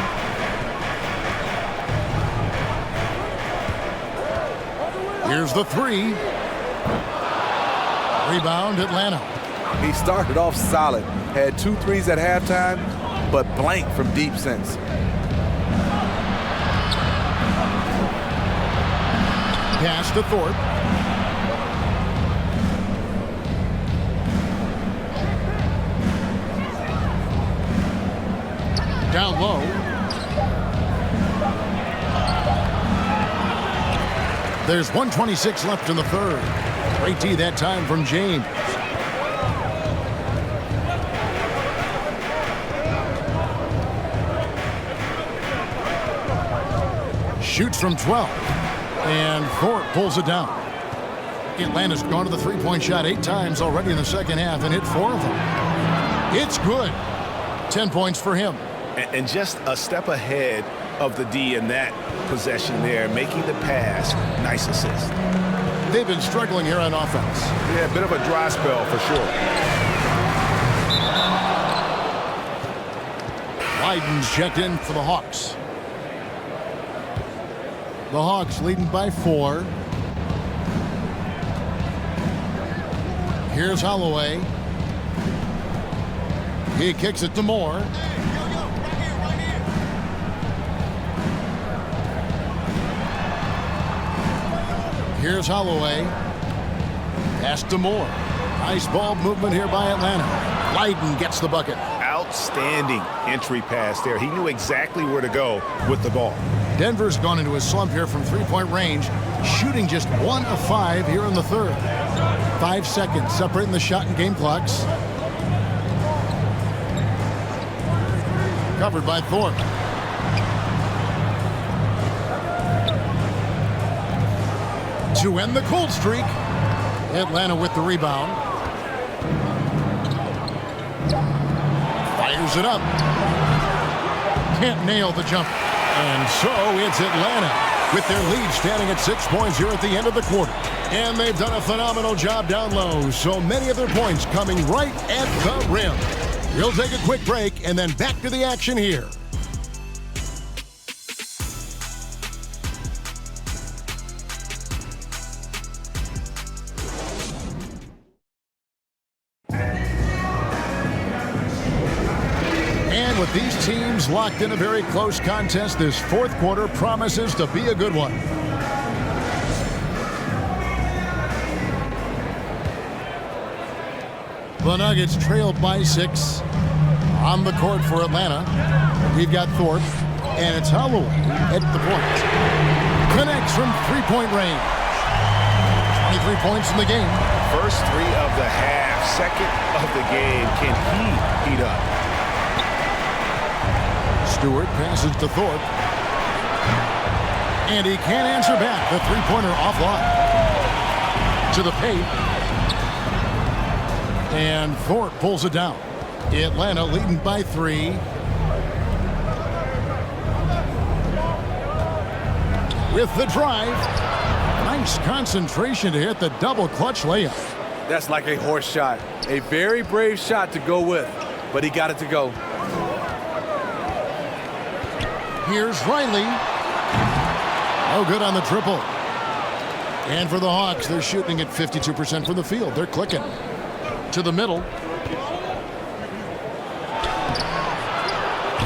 Here's the 3. Rebound, Atlanta. He started off solid, had 2 threes at halftime, but blank from deep since. Pass to Thorpe. Down low. There's 1:26 left in the third. Great D that time from James. Shoots from 12. And Thorpe pulls it down. Atlanta's gone to the three-point shot 8 times already in the second half and hit 4 of them. It's good. 10 points for him. And just a step ahead of the D in that possession there, making the pass. Nice assist. They've been struggling here on offense. Yeah, a bit of a dry spell for sure. Biden's checked in for the Hawks. The Hawks leading by 4. Here's Holloway. He kicks it to Moore. Here's Holloway. Pass to Moore. Nice ball movement here by Atlanta. Biden gets the bucket. Outstanding entry pass there. He knew exactly where to go with the ball. Denver's gone into a slump here from three-point range, shooting just 1 of 5 here in the third. 5 seconds separating the shot and game clocks. Covered by Thorpe. To end the cold streak, Atlanta with the rebound. Fires it up. Can't nail the jumper. And so it's Atlanta with their lead standing at 6 points here at the end of the quarter. And they've done a phenomenal job down low. So many of their points coming right at the rim. We'll take a quick break and then back to the action here. With these teams locked in a very close contest, this fourth quarter promises to be a good one. The Nuggets trailed by 6 on the court for Atlanta. We've got Thorpe, and it's Holloway at the point. Connects from three-point range. 23 points in the game. First 3 of the half, second of the game. Can he heat up? Stewart passes to Thorpe. And he can't answer back. The three-pointer offline. To the paint. And Thorpe pulls it down. Atlanta leading by 3. With the drive. Nice concentration to hit the double clutch layup. That's like a horse shot. A very brave shot to go with, but he got it to go. Here's Riley. No good on the triple. And for the Hawks, they're shooting at 52% from the field. They're clicking. To the middle.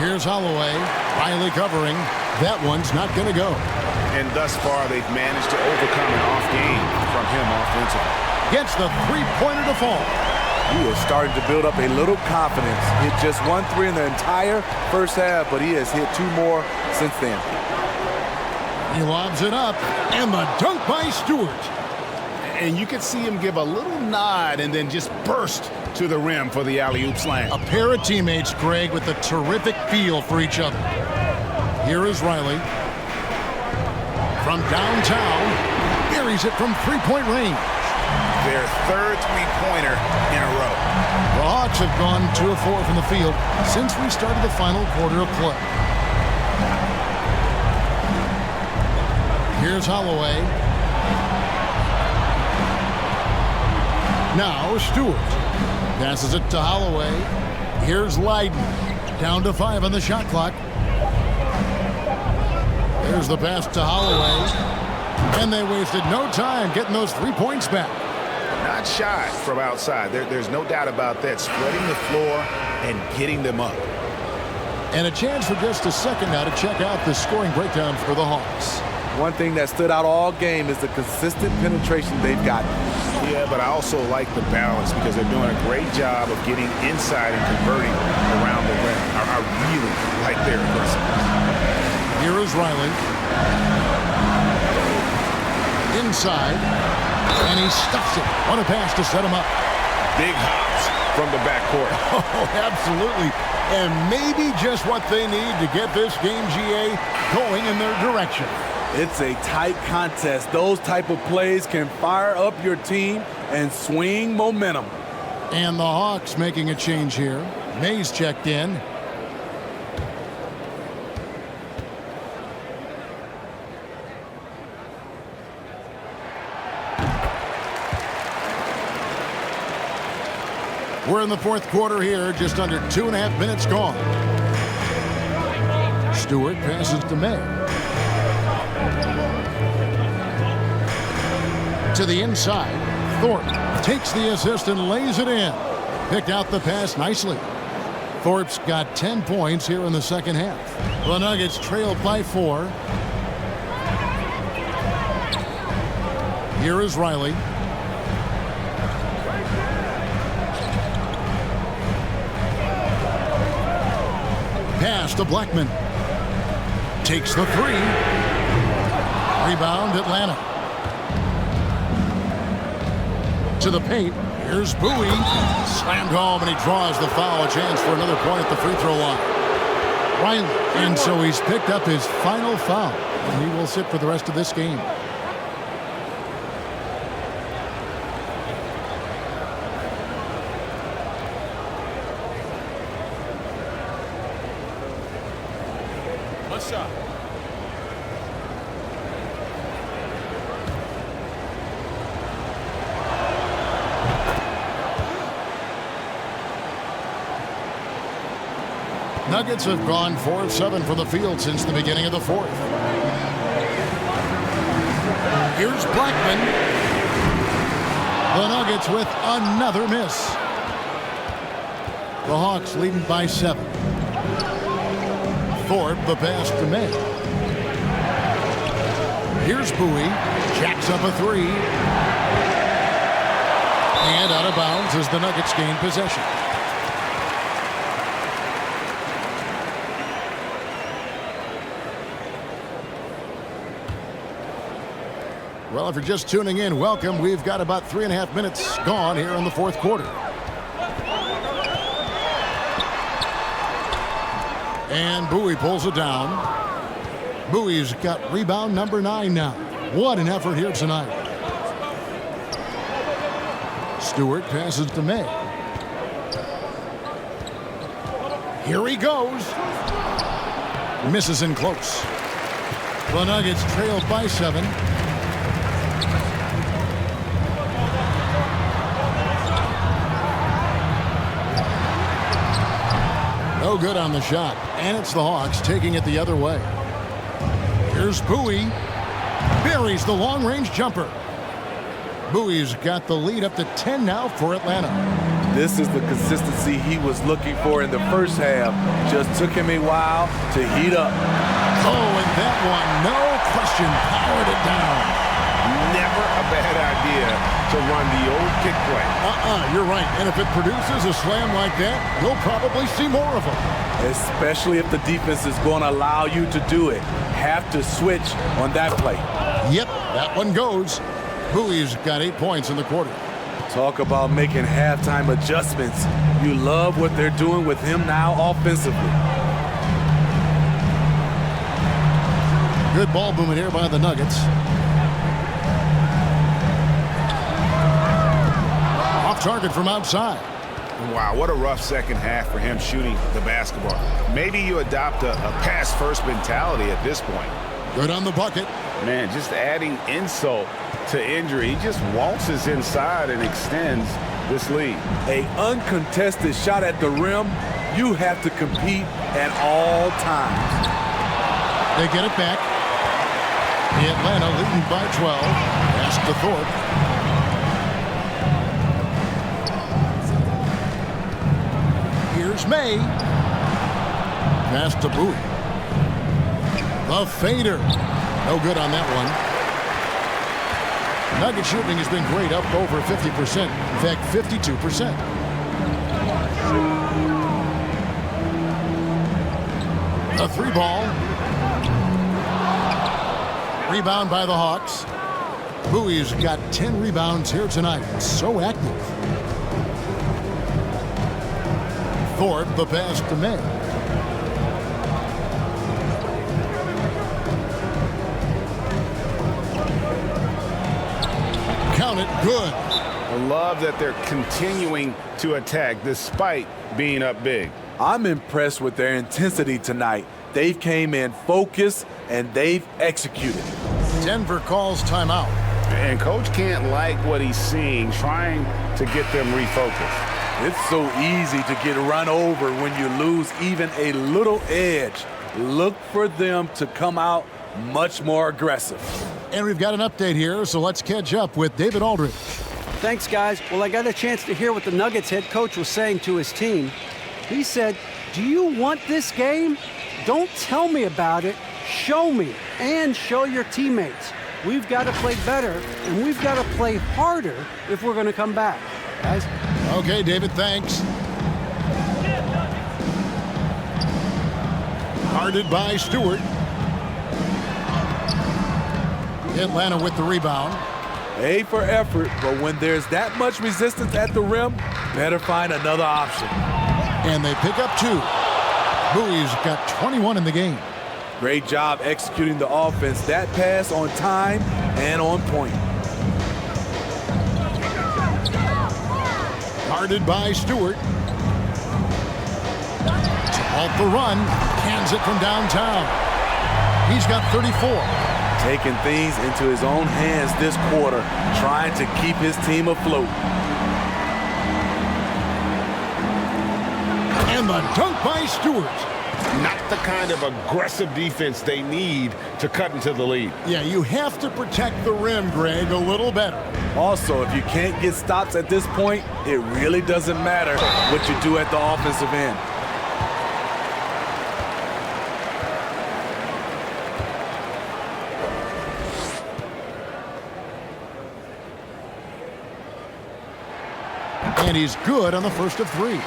Here's Holloway. Riley covering. That one's not going to go. And thus far, they've managed to overcome an off game from him offensively. Gets the three-pointer to fall. He is starting to build up a little confidence. Hit just 1 3 in the entire first half, but he has hit 2 more since then. He lobs it up, and the dunk by Stewart. And you could see him give a little nod and then just burst to the rim for the alley-oop slam. A pair of teammates, Greg, with a terrific feel for each other. Here is Riley. From downtown, buries it from three-point range. Their third three-pointer in a row. The Hawks have gone 2 of 4 from the field since we started the final quarter of play. Here's Holloway. Now Stewart. Passes it to Holloway. Here's Leiden. Down to 5 on the shot clock. There's the pass to Holloway. And they wasted no time getting those 3 points back. Not shy from outside. There's no doubt about that. Spreading the floor and getting them up. And a chance for just a second now to check out the scoring breakdown for the Hawks. One thing that stood out all game is the consistent penetration they've got. Yeah, but I also like the balance because they're doing a great job of getting inside and converting around the rim. I really like their aggressiveness. Here is Riley. Inside. And he stuffs it. What a pass to set him up. Big hops from the backcourt. Oh, absolutely. And maybe just what they need to get this game, GA, going in their direction. It's a tight contest. Those type of plays can fire up your team and swing momentum. And the Hawks making a change here. Mays checked in. We're in the fourth quarter here, just under 2.5 minutes gone. Stewart passes to May. To the inside, Thorpe takes the assist and lays it in. Picked out the pass nicely. Thorpe's got 10 points here in the second half. The Nuggets trailed by 4. Here is Riley. Pass to Blackman. Takes the 3. Rebound Atlanta. To the paint. Here's Bowie. Slammed home, and he draws the foul. A chance for another point at the free throw line. Riley. And so he's picked up his final foul. And he will sit for the rest of this game. One shot. Nuggets have gone 4 of 7 from the field since the beginning of the fourth. Here's Blackman. The Nuggets with another miss. The Hawks leading by 7. Thorpe, the pass to May. Here's Bowie. Jacks up a 3. And out of bounds as the Nuggets gain possession. Well, if you're just tuning in, welcome. We've got about 3.5 minutes gone here in the fourth quarter. And Bowie pulls it down. Bowie's got rebound number 9 now. What an effort here tonight. Stewart passes to May. Here he goes. Misses in close. The Nuggets trail by 7. No good on the shot. And it's the Hawks taking it the other way. Here's Bowie. Buries the long-range jumper. Bowie's got the lead up to 10 now for Atlanta. This is the consistency he was looking for in the first half. Just took him a while to heat up. Oh, and that one, no question, powered it down. Never a bad idea to run the old kick play. You're right. And if it produces a slam like that, you'll probably see more of them. Especially if the defense is going to allow you to do it. Have to switch on that play. Yep, that one goes. Bowie's got 8 points in the quarter. Talk about making halftime adjustments. You love what they're doing with him now offensively. Good ball movement here by the Nuggets. Off target from outside. Wow, what a rough second half for him shooting the basketball. Maybe you adopt a pass-first mentality at this point. Good on the bucket. Man, just adding insult to injury. He just waltzes inside and extends this lead. An uncontested shot at the rim, you have to compete at all times. They get it back. Atlanta leading by 12. Pass to Thorpe. Here's May. Pass to Bowie. The fader. No good on that one. Nugget shooting has been great, up over 50%. In fact, 52%. The 3 ball. Rebound by the Hawks. Bowie's got 10 rebounds here tonight. So active. Thorpe, the pass to May. Count it, good. I love that they're continuing to attack despite being up big. I'm impressed with their intensity tonight. They've came in focused and they've executed. Denver calls timeout. And coach can't like what he's seeing, trying to get them refocused. It's so easy to get run over when you lose even a little edge. Look for them to come out much more aggressive. And we've got an update here, so let's catch up with David Aldridge. Thanks, guys. Well, I got a chance to hear what the Nuggets head coach was saying to his team. He said, "Do you want this game? Don't tell me about it. Show me and show your teammates. We've got to play better, and we've got to play harder if we're going to come back." Guys? Okay, David, thanks. Guarded by Stewart. Atlanta with the rebound. A for effort, but when there's that much resistance at the rim, better find another option. And they pick up 2. Bowie's got 21 in the game. Great job executing the offense. That pass on time and on point. Guarded by Stewart. To halt the run. Cans it from downtown. He's got 34. Taking things into his own hands this quarter, trying to keep his team afloat. And the dunk by Stewart. Not the kind of aggressive defense they need to cut into the lead. Yeah, you have to protect the rim, Greg, a little better. Also, if you can't get stops at this point, it really doesn't matter what you do at the offensive end. And he's good on the first of 3.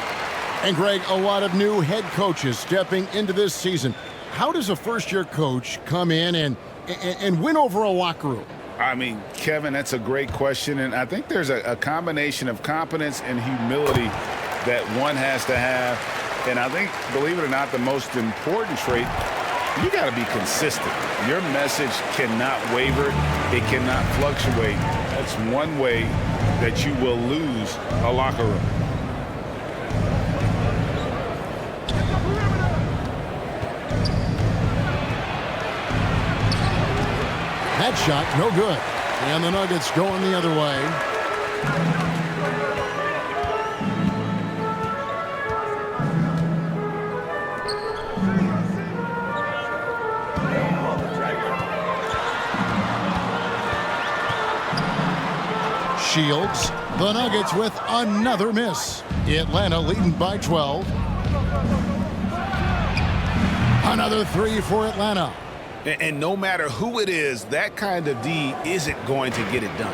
And Greg, a lot of new head coaches stepping into this season. How does a first-year coach come in and win over a locker room? I mean, Kevin, that's a great question. And I think there's a combination of competence and humility that one has to have. And I think, believe it or not, the most important trait You got to be consistent. Your message cannot waver. It cannot fluctuate. That's one way that you will lose a locker room. That shot, no good. And the Nuggets going the other way. Shields. The Nuggets with another miss. Atlanta leading by 12. Another three for Atlanta. And no matter who it is, that kind of D isn't going to get it done.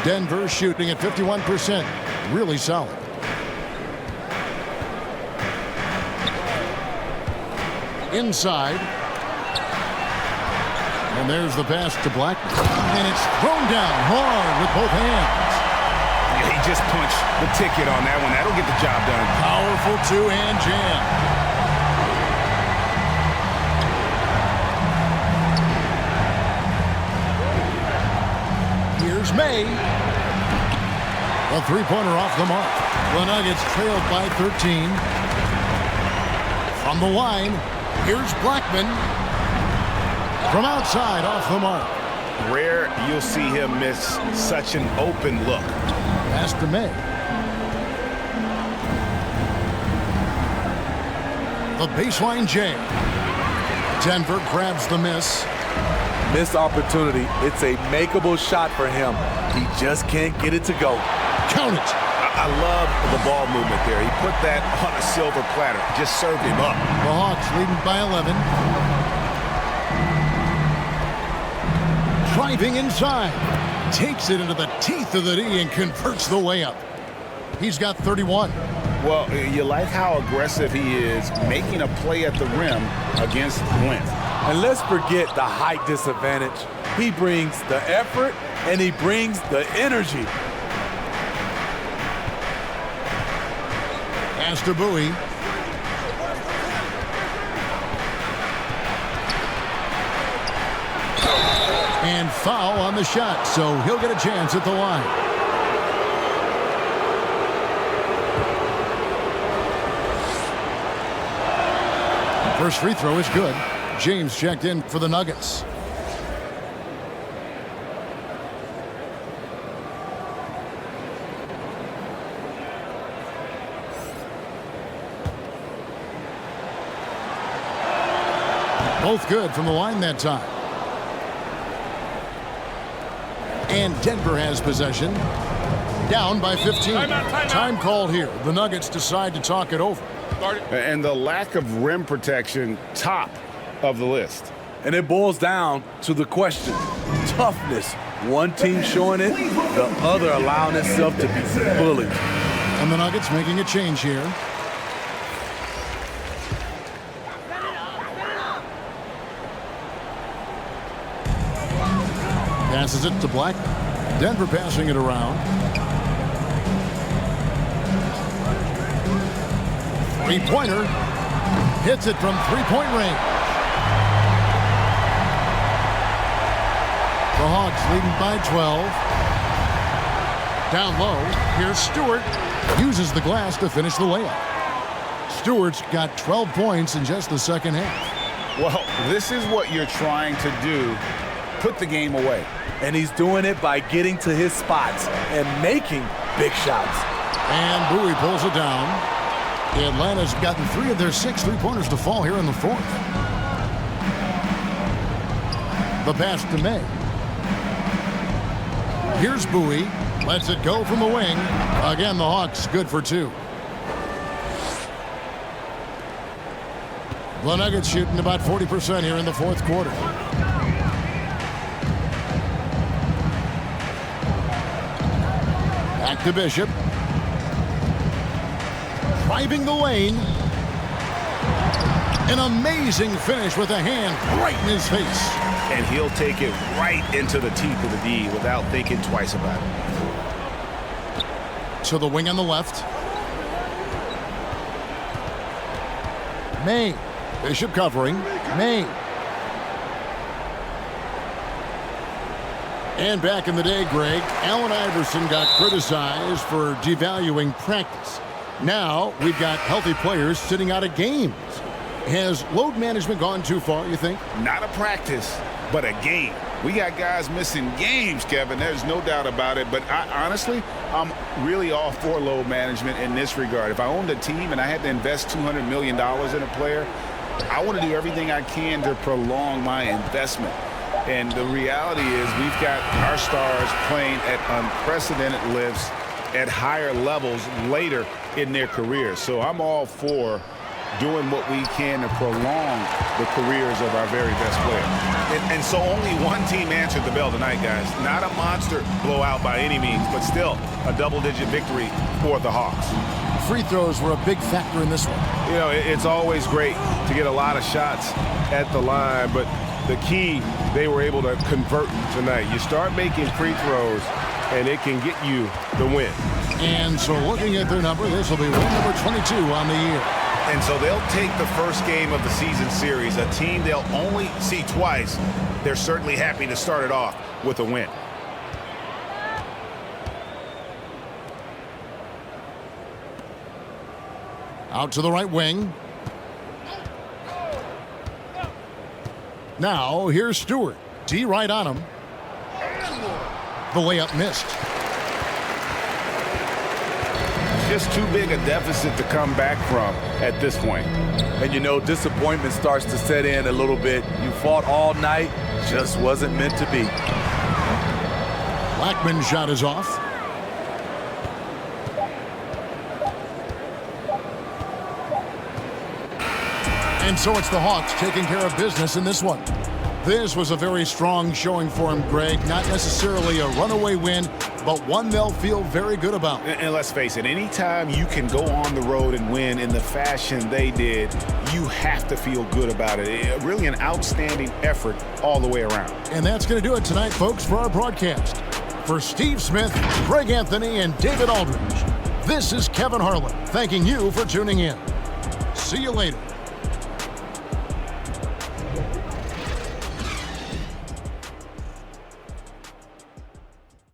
Denver shooting at 51%. Really solid. Inside. And there's the pass to Blackman. And it's thrown down hard with both hands. Yeah, he just punched the ticket on that one. That'll get the job done. Powerful two-hand jam. Here's May. A three-pointer off the mark. The Nuggets trailed by 13. From the line, here's Blackman. From outside, off the mark. Rare you'll see him miss such an open look. Pass to May. The baseline J. Denver grabs the miss. Missed opportunity. It's a makeable shot for him. He just can't get it to go. Count it. I love the ball movement there. He put that on a silver platter. Just served him up. The Hawks leading by 11. Driving inside. Takes it into the teeth of the D and converts the layup. He's got 31. Well, you like how aggressive he is making a play at the rim against length. And let's forget the height disadvantage. He brings the effort and he brings the energy. Pass to Bowie. And foul on the shot, so he'll get a chance at the line. First free throw is good. James checked in for the Nuggets. Both good from the line that time. And Denver has possession. Down by 15. Time called here. The Nuggets decide to talk it over. And the lack of rim protection, top of the list. And it boils down to the question. Toughness. One team showing it, the other allowing itself to be bullied. And the Nuggets making a change here. Passes it to Black. Denver passing it around. Three-pointer. Hits it from three-point range. The Hawks leading by 12. Down low. Here's Stewart. Uses the glass to finish the layup. Stewart's got 12 points in just the second half. Well, this is what you're trying to do. Put the game away. And he's doing it by getting to his spots and making big shots. And Bowie pulls it down. Atlanta's gotten 3 of their 6 three-pointers to fall here in the fourth. The pass to May. Here's Bowie. Lets it go from the wing. Again, the Hawks good for 2. The Nuggets shooting about 40% here in the fourth quarter. Back to Bishop. Driving the lane. An amazing finish with a hand right in his face. And he'll take it right into the teeth of the D without thinking twice about it. To the wing on the left. May. Bishop covering. May. And back in the day, Greg, Allen Iverson got criticized for devaluing practice. Now we've got healthy players sitting out of games. Has load management gone too far, you think? Not a practice, but a game. We got guys missing games, Kevin. There's no doubt about it. But honestly, I'm really all for load management in this regard. If I owned a team and I had to invest $200 million in a player, I want to do everything I can to prolong my investment. And the reality is we've got our stars playing at unprecedented lifts at higher levels later in their careers. So I'm all for doing what we can to prolong the careers of our very best players. And so only one team answered the bell tonight, guys. Not a monster blowout by any means, but still a double-digit victory for the Hawks. Free throws were a big factor in this one. You know, it's always great to get a lot of shots at the line, but the key, they were able to convert tonight. You start making free throws, and it can get you the win. And so looking at their number, this will be win number 22 on the year. And so they'll take the first game of the season series, a team they'll only see twice. They're certainly happy to start it off with a win. Out to the right wing. Now here's Stewart. D right on him. The layup missed. Just too big a deficit to come back from at this point. And you know, disappointment starts to set in a little bit. You fought all night, just wasn't meant to be. Blackman's shot is off. And so it's the Hawks taking care of business in this one. This was a very strong showing for him, Greg. Not necessarily a runaway win, but one they'll feel very good about. And let's face it, anytime you can go on the road and win in the fashion they did, you have to feel good about it. Really an outstanding effort all the way around. And that's going to do it tonight, folks, for our broadcast. For Steve Smith, Greg Anthony, and David Aldridge, this is Kevin Harlan thanking you for tuning in. See you later.